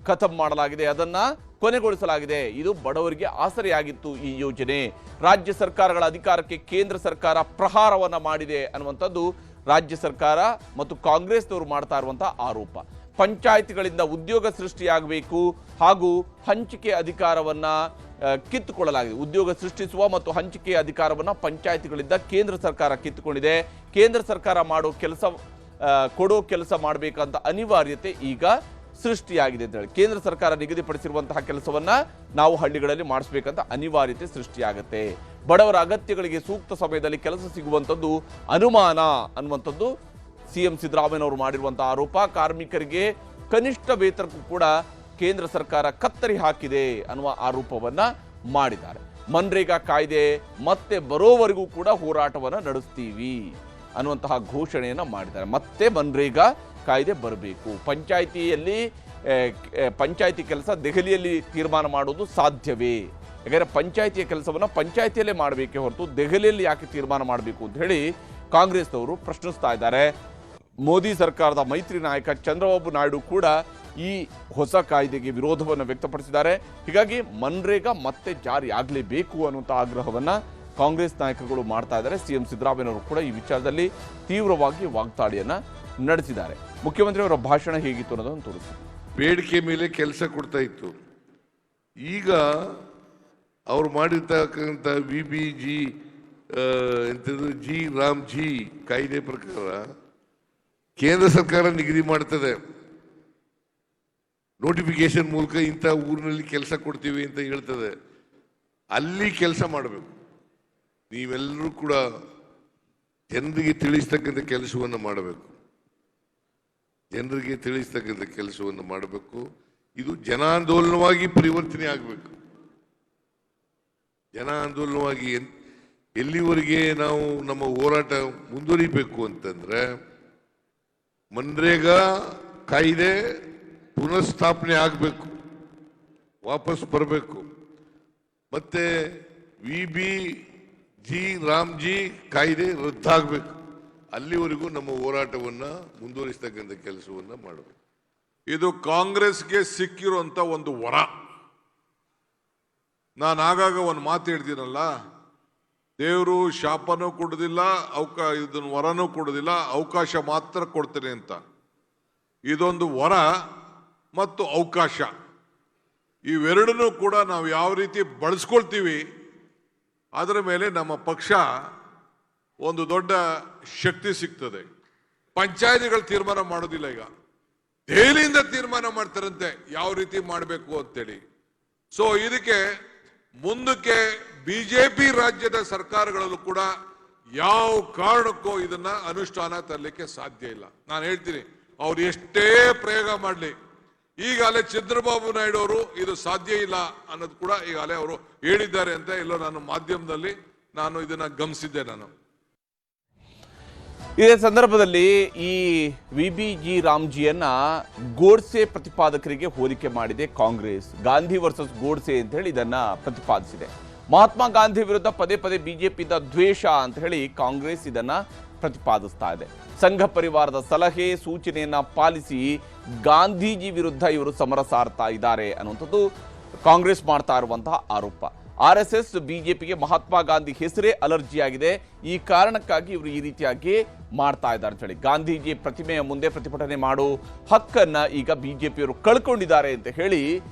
ಖತಮ್ ಮಾಡಲಾಗಿದೆ, ಅದನ್ನ ಕೊನೆಗೊಳಿಸಲಾಗಿದೆ. ಇದು ಬಡವರಿಗೆ ಆಸರೆಯಾಗಿತ್ತು ಈ ಯೋಜನೆ. ರಾಜ್ಯ ಸರ್ಕಾರಗಳ ಅಧಿಕಾರಕ್ಕೆ ಕೇಂದ್ರ ಸರ್ಕಾರ ಪ್ರಹಾರವನ್ನ ಮಾಡಿದೆ ಅನ್ನುವಂಥದ್ದು ರಾಜ್ಯ ಸರ್ಕಾರ ಮತ್ತು ಕಾಂಗ್ರೆಸ್ನವರು ಮಾಡ್ತಾ ಇರುವಂತಹ ಆರೋಪ. ಪಂಚಾಯಿತಿಗಳಿಂದ ಉದ್ಯೋಗ ಸೃಷ್ಟಿಯಾಗಬೇಕು ಹಾಗೂ ಹಂಚಿಕೆ ಅಧಿಕಾರವನ್ನ ಕಿತ್ತುಕೊಳ್ಳಲಾಗಿದೆ. ಉದ್ಯೋಗ ಸೃಷ್ಟಿಸುವ ಮತ್ತು ಹಂಚಿಕೆ ಅಧಿಕಾರವನ್ನು ಪಂಚಾಯಿತಿಗಳಿಂದ ಕೇಂದ್ರ ಸರ್ಕಾರ ಕಿತ್ತುಕೊಂಡಿದೆ. ಕೇಂದ್ರ ಸರ್ಕಾರ ಕೊಡೋ ಕೆಲಸ ಮಾಡಬೇಕಂತ ಅನಿವಾರ್ಯತೆ ಈಗ ಸೃಷ್ಟಿಯಾಗಿದೆ ಅಂತ ಹೇಳಿ. ಕೇಂದ್ರ ಸರ್ಕಾರ ನಿಗದಿಪಡಿಸಿರುವಂತಹ ಕೆಲಸವನ್ನ ನಾವು ಹಳ್ಳಿಗಳಲ್ಲಿ ಮಾಡಿಸ್ಬೇಕಂತ ಅನಿವಾರ್ಯತೆ ಸೃಷ್ಟಿಯಾಗುತ್ತೆ. ಬಡವರ ಅಗತ್ಯಗಳಿಗೆ ಸೂಕ್ತ ಸಮಯದಲ್ಲಿ ಕೆಲಸ ಸಿಗುವಂಥದ್ದು ಅನುಮಾನ ಅನ್ನುವಂಥದ್ದು ಸಿಎಂ ಸಿದ್ದರಾಮಯ್ಯನವರು ಮಾಡಿರುವಂತಹ ಆರೋಪ. ಕಾರ್ಮಿಕರಿಗೆ ಕನಿಷ್ಠ ವೇತನಕ್ಕೂ ಕೂಡ ಕೇಂದ್ರ ಸರ್ಕಾರ ಕತ್ತರಿ ಹಾಕಿದೆ ಅನ್ನುವ ಆರೋಪವನ್ನ ಮಾಡಿದ್ದಾರೆ. ಮನ್ರೇಗಾ ಕಾಯ್ದೆ ಮತ್ತೆ ಬರೋವರೆಗೂ ಕೂಡ ಹೋರಾಟವನ್ನ ನಡೆಸ್ತೀವಿ ಅನ್ನುವಂತಹ ಘೋಷಣೆಯನ್ನ ಮಾಡಿದ್ದಾರೆ. ಮತ್ತೆ ಮನ್ರೇಗಾ ಕಾಯ್ದೆ ಬರಬೇಕು. ಪಂಚಾಯಿತಿ ಕೆಲಸ ದೆಹಲಿಯಲ್ಲಿ ತೀರ್ಮಾನ ಮಾಡೋದು ಸಾಧ್ಯವೇ? ಯಾಕಂದ್ರೆ ಪಂಚಾಯಿತಿಯ ಕೆಲಸವನ್ನ ಪಂಚಾಯಿತಿಯಲ್ಲೇ ಮಾಡಬೇಕೇ ಹೊರತು ದೆಹಲಿಯಲ್ಲಿ ಯಾಕೆ ತೀರ್ಮಾನ ಮಾಡಬೇಕು ಅಂತ ಹೇಳಿ ಕಾಂಗ್ರೆಸ್ನವರು ಪ್ರಶ್ನಿಸ್ತಾ ಇದ್ದಾರೆ. ಮೋದಿ ಸರ್ಕಾರದ ಮೈತ್ರಿ ನಾಯಕ ಚಂದ್ರಬಾಬು ನಾಯ್ಡು ಕೂಡ ಈ ಹೊಸ ಕಾಯ್ದೆಗೆ ವಿರೋಧವನ್ನು ವ್ಯಕ್ತಪಡಿಸಿದ್ದಾರೆ. ಹೀಗಾಗಿ ಮನ್ರೇಗಾ ಮತ್ತೆ ಜಾರಿ ಆಗಲೇಬೇಕು ಅನ್ನುವಂಥ ಆಗ್ರಹವನ್ನ ಕಾಂಗ್ರೆಸ್ ನಾಯಕರುಗಳು ಮಾಡ್ತಾ ಇದ್ದಾರೆ. ಸಿಎಂ ಸಿದ್ದರಾಮಯ್ಯನವರು ಕೂಡ ಈ ವಿಚಾರದಲ್ಲಿ ತೀವ್ರವಾಗಿ ವಾಗ್ದಾಳಿಯನ್ನ ನಡೆಸಿದ್ದಾರೆ. ಮುಖ್ಯಮಂತ್ರಿಯವರ ಭಾಷಣ ಹೇಗಿತ್ತು ಅನ್ನೋದನ್ನು ತೋರಿಸಿ. ಬೇಡಿಕೆ ಮೇಲೆ ಕೆಲಸ ಕೊಡ್ತಾ ಇತ್ತು. ಈಗ ಅವ್ರು ಮಾಡಿರ್ತಕ್ಕಂಥ VBG ಜಿ ರಾಮ್ ಜಿ ಕಾಯ್ದೆ ಪ್ರಕಾರ ಕೇಂದ್ರ ಸರ್ಕಾರ ನಿಗದಿ ಮಾಡ್ತದೆ. ನೋಟಿಫಿಕೇಶನ್ ಮೂಲಕ ಇಂಥ ಊರಿನಲ್ಲಿ ಕೆಲಸ ಕೊಡ್ತೀವಿ ಅಂತ ಹೇಳ್ತದೆ. ಅಲ್ಲಿ ಕೆಲಸ ಮಾಡಬೇಕು. ನೀವೆಲ್ಲರೂ ಕೂಡ ಜನರಿಗೆ ತಿಳಿಸ್ತಕ್ಕಂಥ ಕೆಲಸವನ್ನು ಮಾಡಬೇಕು. ಜನರಿಗೆ ತಿಳಿಸ್ತಕ್ಕಂಥ ಕೆಲಸವನ್ನು ಮಾಡಬೇಕು. ಇದು ಜನಾಂದೋಲನವಾಗಿ ಪರಿವರ್ತನೆ ಆಗಬೇಕು. ಜನ ಆಂದೋಲನವಾಗಿ ಎಲ್ಲಿವರೆಗೆ ನಾವು ನಮ್ಮ ಹೋರಾಟ ಮುಂದುವರಿಬೇಕು ಅಂತಂದ್ರೆ ಮನ್ರೇಗಾ ಕಾಯ್ದೆ ಪುನಃಸ್ಥಾಪನೆ ಆಗಬೇಕು, ವಾಪಸ್ ಬರಬೇಕು. ಮತ್ತೆ VBG ರಾಮ್ಜಿ ಕಾಯ್ದೆ ರದ್ದಾಗಬೇಕು. ಅಲ್ಲಿವರೆಗೂ ನಮ್ಮ ಹೋರಾಟವನ್ನ ಮುಂದುವರಿಸತಕ್ಕಂಥ ಕೆಲಸವನ್ನ ಮಾಡಬೇಕು. ಇದು ಕಾಂಗ್ರೆಸ್ಗೆ ಸಿಕ್ಕಿರುವಂತ ಒಂದು ವರ. ನಾನು ಆಗಾಗ ಒಂದು ಮಾತು ಹೇಳ್ತೀನಲ್ಲ, ದೇವರು ಶಾಪನೂ ಕೊಡುದಿಲ್ಲ, ಇದನ್ನು ವರನೂ ಕೊಡುದಿಲ್ಲ, ಅವಕಾಶ ಮಾತ್ರ ಕೊಡ್ತೇನೆ ಅಂತ. ಇದೊಂದು ವರ ಮತ್ತು ಅವಕಾಶ, ಇವೆರಡನ್ನೂ ಕೂಡ ನಾವು ಯಾವ ರೀತಿ ಬಳಸ್ಕೊಳ್ತೀವಿ ಅದರ ಮೇಲೆ ನಮ್ಮ ಪಕ್ಷ ಒಂದು ದೊಡ್ಡ ಶಕ್ತಿ ಸಿಗ್ತದೆ. ಪಂಚಾಯತಿಗಳು ತೀರ್ಮಾನ ಮಾಡೋದಿಲ್ಲ, ಈಗ ದೆಹಲಿಯಿಂದ ತೀರ್ಮಾನ ಮಾಡ್ತಾರಂತೆ ಯಾವ ರೀತಿ ಮಾಡಬೇಕು ಅಂತೇಳಿ. ಸೊ ಇದಕ್ಕೆ ಮುಂದಕ್ಕೆ ಬಿಜೆಪಿ ರಾಜ್ಯದ ಸರ್ಕಾರಗಳಲ್ಲೂ ಕೂಡ ಯಾವ ಕಾರಣಕ್ಕೂ ಇದನ್ನ ಅನುಷ್ಠಾನ ತರಲಿಕ್ಕೆ ಸಾಧ್ಯ ಇಲ್ಲ. ನಾನು ಹೇಳ್ತೀನಿ, ಅವ್ರು ಎಷ್ಟೇ ಪ್ರಯೋಗ ಮಾಡಲಿ, ಈಗಾಗಲೇ ಚಂದ್ರಬಾಬು ನಾಯ್ಡು ಅವರು ಇದು ಸಾಧ್ಯ ಇಲ್ಲ ಅನ್ನೋದು ಕೂಡ ಈಗಾಗಲೇ ಅವರು ಹೇಳಿದ್ದಾರೆ ಅಂತ ಎಲ್ಲೋ ನಾನು ಮಾಧ್ಯಮದಲ್ಲಿ ನಾನು ಇದನ್ನ ಗಮನಿಸಿದ್ದೆ. ನಾನು ಇದೇ ಸಂದರ್ಭದಲ್ಲಿ ಈ VBG ರಾಮ್ಜಿಯನ್ನ ಗೋಡ್ಸೆ ಪ್ರತಿಪಾದಕರಿಗೆ ಹೋಲಿಕೆ ಮಾಡಿದೆ ಕಾಂಗ್ರೆಸ್. ಗಾಂಧಿ ವರ್ಸಸ್ ಗೋಡ್ಸೆ ಅಂತ ಹೇಳಿ ಇದನ್ನ ಪ್ರತಿಪಾದಿಸಿದೆ. ಮಹಾತ್ಮ ಗಾಂಧಿ ವಿರುದ್ಧ ಪದೇ ಪದೇ ಬಿಜೆಪಿಯಿಂದ ದ್ವೇಷ ಅಂತ ಹೇಳಿ ಕಾಂಗ್ರೆಸ್ ಇದನ್ನ ಪ್ರತಿಪಾದಿಸ್ತಾ ಇದೆ. ಸಂಘ ಪರಿವಾರದ ಸಲಹೆ ಸೂಚನೆಯನ್ನ ಪಾಲಿಸಿ ಗಾಂಧೀಜಿ ವಿರುದ್ಧ ಇವರು ಸಮರ ಸಾರ್ತಾ ಇದ್ದಾರೆ ಅನ್ನುವಂಥದ್ದು ಕಾಂಗ್ರೆಸ್ ಮಾಡ್ತಾ ಇರುವಂತಹ ಆರೋಪ. RSS ಬಿಜೆಪಿಗೆ ಮಹಾತ್ಮ ಗಾಂಧಿ ಹೆಸರೇ ಅಲರ್ಜಿ ಆಗಿದೆ, ಈ ಕಾರಣಕ್ಕಾಗಿ ಇವರು ಈ ರೀತಿಯಾಗಿ ಮಾಡ್ತಾ ಇದ್ದಾರೆ ಅಂತ ಹೇಳಿ ಗಾಂಧೀಜಿ ಪ್ರತಿಮೆಯ ಮುಂದೆ ಪ್ರತಿಭಟನೆ ಮಾಡೋ ಹಕ್ಕನ್ನ ಈಗ ಬಿಜೆಪಿಯವರು ಕಳ್ಕೊಂಡಿದ್ದಾರೆ ಅಂತ ಹೇಳಿ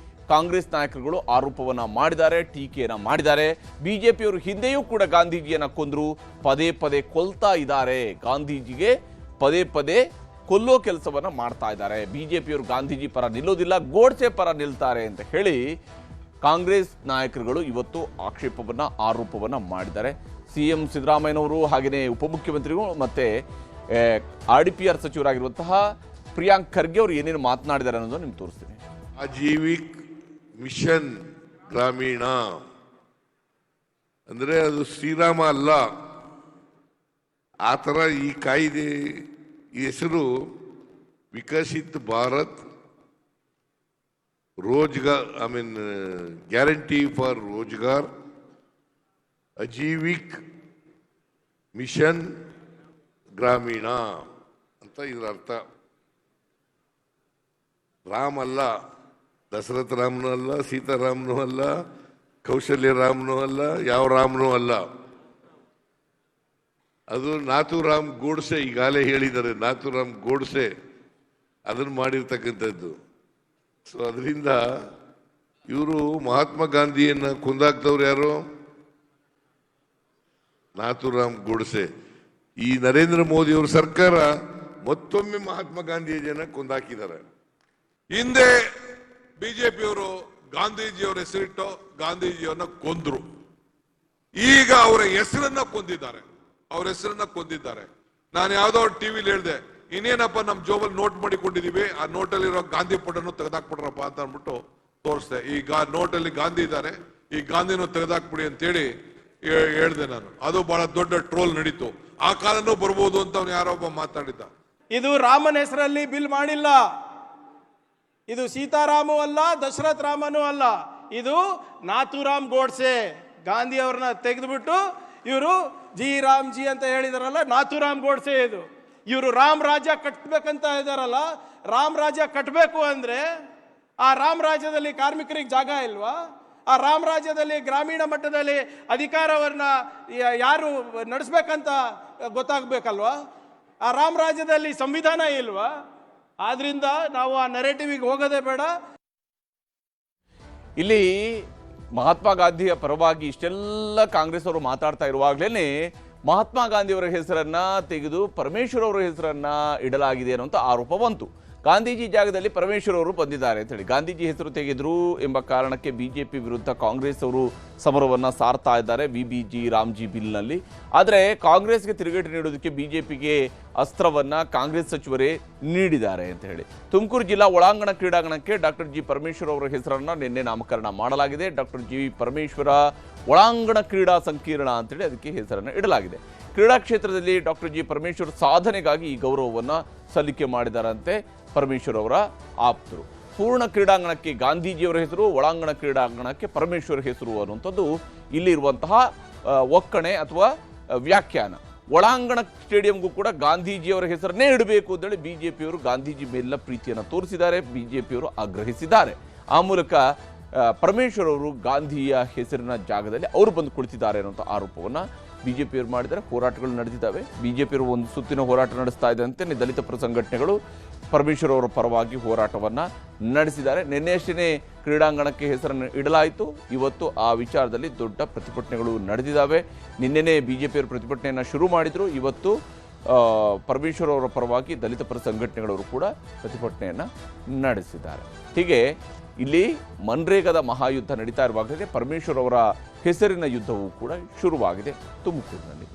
ಕಾಂಗ್ರೆಸ್ ನಾಯಕರುಗಳು ಆರೋಪವನ್ನ ಮಾಡಿದ್ದಾರೆ, ಟೀಕೆಯನ್ನ ಮಾಡಿದ್ದಾರೆ. ಬಿಜೆಪಿಯವರು ಹಿಂದೆಯೂ ಕೂಡ ಗಾಂಧೀಜಿಯನ್ನ ಕೊಂದ್ರು, ಪದೇ ಪದೇ ಕೊಲ್ತಾ ಇದ್ದಾರೆ. ಗಾಂಧೀಜಿಗೆ ಪದೇ ಪದೇ ಕೊಲ್ಲೋ ಕೆಲಸವನ್ನ ಮಾಡ್ತಾ ಇದ್ದಾರೆ. ಬಿಜೆಪಿಯವರು ಗಾಂಧೀಜಿ ಪರ ನಿಲ್ಲೋದಿಲ್ಲ, ಗೋಡ್ಸೆ ಪರ ನಿಲ್ತಾರೆ ಅಂತ ಹೇಳಿ ಕಾಂಗ್ರೆಸ್ ನಾಯಕರುಗಳು ಇವತ್ತು ಆರೋಪವನ್ನ ಮಾಡಿದ್ದಾರೆ. ಸಿಎಂ ಸಿದ್ದರಾಮಯ್ಯನವರು ಹಾಗೆಯೇ ಉಪಮುಖ್ಯಮಂತ್ರಿಗಳು ಮತ್ತೆ RDPR ಸಚಿವರಾಗಿರುವಂತಹ ಪ್ರಿಯಾಂಕ್ ಖರ್ಗೆ ಅವರು ಏನೇನು ಮಾತನಾಡಿದ್ದಾರೆ ಅನ್ನೋದು ನಿಮ್ಗೆ ತೋರಿಸ್ತೀನಿ. ಆಜೀವಿಕ್ ಮಿಷನ್ ಗ್ರಾಮೀಣ ಅಂದ್ರೆ ಅದು ಶ್ರೀರಾಮ ಅಲ್ಲ. ಆ ಥರ ಈ ಕಾಯ್ದೆ ಈ ಹೆಸರು Viksit Bharat Rozgar, guarantee for Rozgar Ajeevika mission Gramin ಅಂತ ಇದರ ಅರ್ಥ. ರಾಮ್ ಅಲ್ಲ, ದಶರಥ ರಾಮನೂ ಅಲ್ಲ, ಸೀತಾರಾಮನೂ ಅಲ್ಲ, ಕೌಶಲ್ಯ ರಾಮನೂ ಅಲ್ಲ, ಯಾವ ರಾಮನೂ ಅಲ್ಲ. ಅದು ನಾಥೂರಾಮ್ ಗೋಡ್ಸೆ, ಈಗಾಗಲೇ ಹೇಳಿದ್ದಾರೆ, ನಾಥೂರಾಮ್ ಗೋಡ್ಸೆ ಅದನ್ನು ಮಾಡಿರ್ತಕ್ಕಂಥದ್ದು. ಸೊ ಅದರಿಂದ ಇವರು ಮಹಾತ್ಮ ಗಾಂಧಿಯನ್ನ ಕೊಂದಾಕ್ತವ್ರು ಯಾರು? ನಾಥೂರಾಮ್ ಗೋಡ್ಸೆ. ಈ ನರೇಂದ್ರ ಮೋದಿ ಅವರ ಸರ್ಕಾರ ಮತ್ತೊಮ್ಮೆ ಮಹಾತ್ಮ ಗಾಂಧಿಯ ಜನ ಕೊಂದಾಕಿದ್ದಾರೆ. ಹಿಂದೆ ಬಿಜೆಪಿಯವರು ಗಾಂಧೀಜಿಯವರ ಹೆಸರಿಟ್ಟು ಗಾಂಧೀಜಿಯವರನ್ನ ಕೊಂದ್ರು. ಈಗ ಅವರ ಹೆಸರನ್ನ ಕೊಂದಿದ್ದಾರೆ. ನಾನು ಯಾವ್ದೋ ಟಿವಿಲಿ ಹೇಳ್ದೆ, ಇನ್ನೇನಪ್ಪ ನಮ್ ಜೋಬಲ್ಲಿ ನೋಟ್ ಮಾಡಿಕೊಂಡಿದೀವಿ, ಆ ನೋಟಲ್ಲಿರೋ ಗಾಂಧಿ ಫೋಟೋನು ತೆಗೆದಾಕ್ಬಿಟ್ರಪ್ಪ ಅಂತ ಅಂದ್ಬಿಟ್ಟು ತೋರಿಸ್ದೆ. ಈಗ ನೋಟಲ್ಲಿ ಗಾಂಧಿ ಇದ್ದಾರೆ, ಈ ಗಾಂಧಿನೂ ತೆಗೆದಾಕ್ಬಿಡಿ ಅಂತೇಳಿ ಹೇಳ್ದೆ ನಾನು. ಅದು ಬಹಳ ದೊಡ್ಡ ಟ್ರೋಲ್ ನಡೀತು. ಆ ಕಾಲನೂ ಬರ್ಬೋದು ಅಂತ ಅವ್ನು ಯಾರೋ ಒಬ್ಬ ಮಾತಾಡಿದ್ದ. ಇದು ರಾಮನ ಹೆಸರಲ್ಲಿ ಬಿಲ್ ಮಾಡಿಲ್ಲ. ಇದು ಸೀತಾರಾಮು ಅಲ್ಲ, ದಶರಥ್ ರಾಮನೂ ಅಲ್ಲ. ಇದು ನಾಥೂರಾಮ್ ಗೋಡ್ಸೆ. ಗಾಂಧಿ ಅವ್ರನ್ನ ತೆಗೆದುಬಿಟ್ಟು ಇವರು ರಾಮ್ಜಿ ಅಂತ ಹೇಳಿದಾರಲ್ಲ, ನಾಥೂರಾಮ್ ಗೋಡ್ಸೆ ಇದು. ಇವರು ರಾಮ್ ರಾಜ್ಯ ಕಟ್ಟಬೇಕಂತ ಇದಾರಲ್ಲ, ರಾಮ್ ರಾಜ್ಯ ಕಟ್ಟಬೇಕು ಅಂದ್ರೆ ಆ ರಾಮ್ ರಾಜ್ಯದಲ್ಲಿ ಕಾರ್ಮಿಕರಿಗೆ ಜಾಗ ಇಲ್ವಾ? ಆ ರಾಮ್ ರಾಜ್ಯದಲ್ಲಿ ಗ್ರಾಮೀಣ ಮಟ್ಟದಲ್ಲಿ ಅಧಿಕಾರವನ್ನ ಯಾರು ನಡೆಸ್ಬೇಕಂತ ಗೊತ್ತಾಗ್ಬೇಕಲ್ವಾ? ಆ ರಾಮ್ ರಾಜ್ಯದಲ್ಲಿ ಸಂವಿಧಾನ ಇಲ್ವಾ? ಆದ್ರಿಂದ ನಾವು ಆ ನೆರೆಟಿವಿಗೆ ಹೋಗೋದೇ ಬೇಡ. ಇಲ್ಲಿ ಮಹಾತ್ಮ ಗಾಂಧಿಯ ಪರವಾಗಿ ಇಷ್ಟೆಲ್ಲ ಕಾಂಗ್ರೆಸ್ ಅವರು ಮಾತಾಡ್ತಾ ಇರುವಾಗಲೇ ಮಹಾತ್ಮ ಗಾಂಧಿಯವರ ಹೆಸರನ್ನ ತೆಗೆದು ಪರಮೇಶ್ವರ್ ಅವರ ಹೆಸರನ್ನ ಇಡಲಾಗಿದೆ ಅನ್ನುವಂಥ ಆರೋಪ ಬಂತು. ಗಾಂಧೀಜಿ ಜಾಗದಲ್ಲಿ ಪರಮೇಶ್ವರ್ ಅವರು ಬಂದಿದ್ದಾರೆ ಅಂತೇಳಿ ಗಾಂಧೀಜಿ ಹೆಸರು ತೆಗೆದ್ರು ಎಂಬ ಕಾರಣಕ್ಕೆ ಬಿಜೆಪಿ ವಿರುದ್ಧ ಕಾಂಗ್ರೆಸ್ ಅವರು ಸಮರವನ್ನ ಸಾರ್ತಾ ಇದ್ದಾರೆ ವಿಬಿಜಿ ರಾಮ್ಜಿ ಬಿಲ್ನಲ್ಲಿ. ಆದರೆ ಕಾಂಗ್ರೆಸ್ಗೆ ತಿರುಗೇಟು ನೀಡೋದಕ್ಕೆ ಬಿಜೆಪಿಗೆ ಅಸ್ತ್ರವನ್ನ ಕಾಂಗ್ರೆಸ್ ಸಚಿವರೇ ನೀಡಿದ್ದಾರೆ ಅಂತ ಹೇಳಿ ತುಮಕೂರು ಜಿಲ್ಲಾ ಒಳಾಂಗಣ ಕ್ರೀಡಾಂಗಣಕ್ಕೆ ಡಾಕ್ಟರ್ ಜಿ ಪರಮೇಶ್ವರ್ ಅವರ ಹೆಸರನ್ನ ನಿನ್ನೆ ನಾಮಕರಣ ಮಾಡಲಾಗಿದೆ. ಡಾಕ್ಟರ್ ಜಿ ಪರಮೇಶ್ವರ ಒಳಾಂಗಣ ಕ್ರೀಡಾ ಸಂಕೀರ್ಣ ಅಂತೇಳಿ ಅದಕ್ಕೆ ಹೆಸರನ್ನು ಇಡಲಾಗಿದೆ. ಕ್ರೀಡಾ ಕ್ಷೇತ್ರದಲ್ಲಿ ಡಾಕ್ಟರ್ ಜಿ ಪರಮೇಶ್ವರ್ ಸಾಧನೆಗಾಗಿ ಈ ಗೌರವವನ್ನು ಸಲ್ಲಿಕೆ ಮಾಡಿದಾರಂತೆ ಪರಮೇಶ್ವರ್ ಅವರ ಆಪ್ತರು. ಪೂರ್ಣ ಕ್ರೀಡಾಂಗಣಕ್ಕೆ ಗಾಂಧೀಜಿಯವರ ಹೆಸರು, ಒಳಾಂಗಣ ಕ್ರೀಡಾಂಗಣಕ್ಕೆ ಪರಮೇಶ್ವರ್ ಹೆಸರು ಅನ್ನುವಂಥದ್ದು ಇಲ್ಲಿರುವಂತಹ ಒಕ್ಕಣೆ ಅಥವಾ ವ್ಯಾಖ್ಯಾನ. ಒಳಾಂಗಣ ಸ್ಟೇಡಿಯಂಗೂ ಕೂಡ ಗಾಂಧೀಜಿಯವರ ಹೆಸರನ್ನೇ ಇಡಬೇಕು ಅಂತೇಳಿ ಬಿಜೆಪಿಯವರು ಗಾಂಧೀಜಿ ಮೇಲಿನ ಪ್ರೀತಿಯನ್ನು ತೋರಿಸಿದ್ದಾರೆ, ಬಿಜೆಪಿಯವರು ಆಗ್ರಹಿಸಿದ್ದಾರೆ. ಆ ಮೂಲಕ ಪರಮೇಶ್ವರ್ ಅವರು ಗಾಂಧಿಯ ಹೆಸರಿನ ಜಾಗದಲ್ಲಿ ಅವರು ಬಂದು ಕುಳಿತಿದ್ದಾರೆ ಅನ್ನುವಂಥ ಆರೋಪವನ್ನು ಬಿಜೆಪಿಯವರು ಮಾಡಿದ್ದಾರೆ. ಹೋರಾಟಗಳು ನಡೆದಿದ್ದಾವೆ. ಬಿಜೆಪಿಯವರು ಒಂದು ಸುತ್ತಿನ ಹೋರಾಟ ನಡೆಸ್ತಾ ಇದ್ದಂತೆ ದಲಿತ ಪರ ಸಂಘಟನೆಗಳು ಪರಮೇಶ್ವರ್ ಅವರ ಪರವಾಗಿ ಹೋರಾಟವನ್ನು ನಡೆಸಿದ್ದಾರೆ. ನಿನ್ನೆಯಷ್ಟೇ ಕ್ರೀಡಾಂಗಣಕ್ಕೆ ಹೆಸರನ್ನು ಇಡಲಾಯಿತು. ಇವತ್ತು ಆ ವಿಚಾರದಲ್ಲಿ ದೊಡ್ಡ ಪ್ರತಿಭಟನೆಗಳು ನಡೆದಿದ್ದಾವೆ. ನಿನ್ನೆನೇ ಬಿಜೆಪಿಯವರು ಪ್ರತಿಭಟನೆಯನ್ನು ಶುರು ಮಾಡಿದರು. ಇವತ್ತು ಪರಮೇಶ್ವರ್ ಅವರ ಪರವಾಗಿ ದಲಿತ ಪರ ಸಂಘಟನೆಗಳವರು ಕೂಡ ಪ್ರತಿಭಟನೆಯನ್ನು ನಡೆಸಿದ್ದಾರೆ. ಹೀಗೆ ಇಲ್ಲಿ ಮನ್ರೇಗಾದ ಮಹಾಯುದ್ಧ ನಡೀತಾ ಇರುವಾಗಲೇ ಪರಮೇಶ್ವರ್ ಅವರ ಹೆಸರಿನ ಯುದ್ಧವೂ ಕೂಡ ಶುರುವಾಗಿದೆ ತುಮಕೂರಿನಲ್ಲಿ.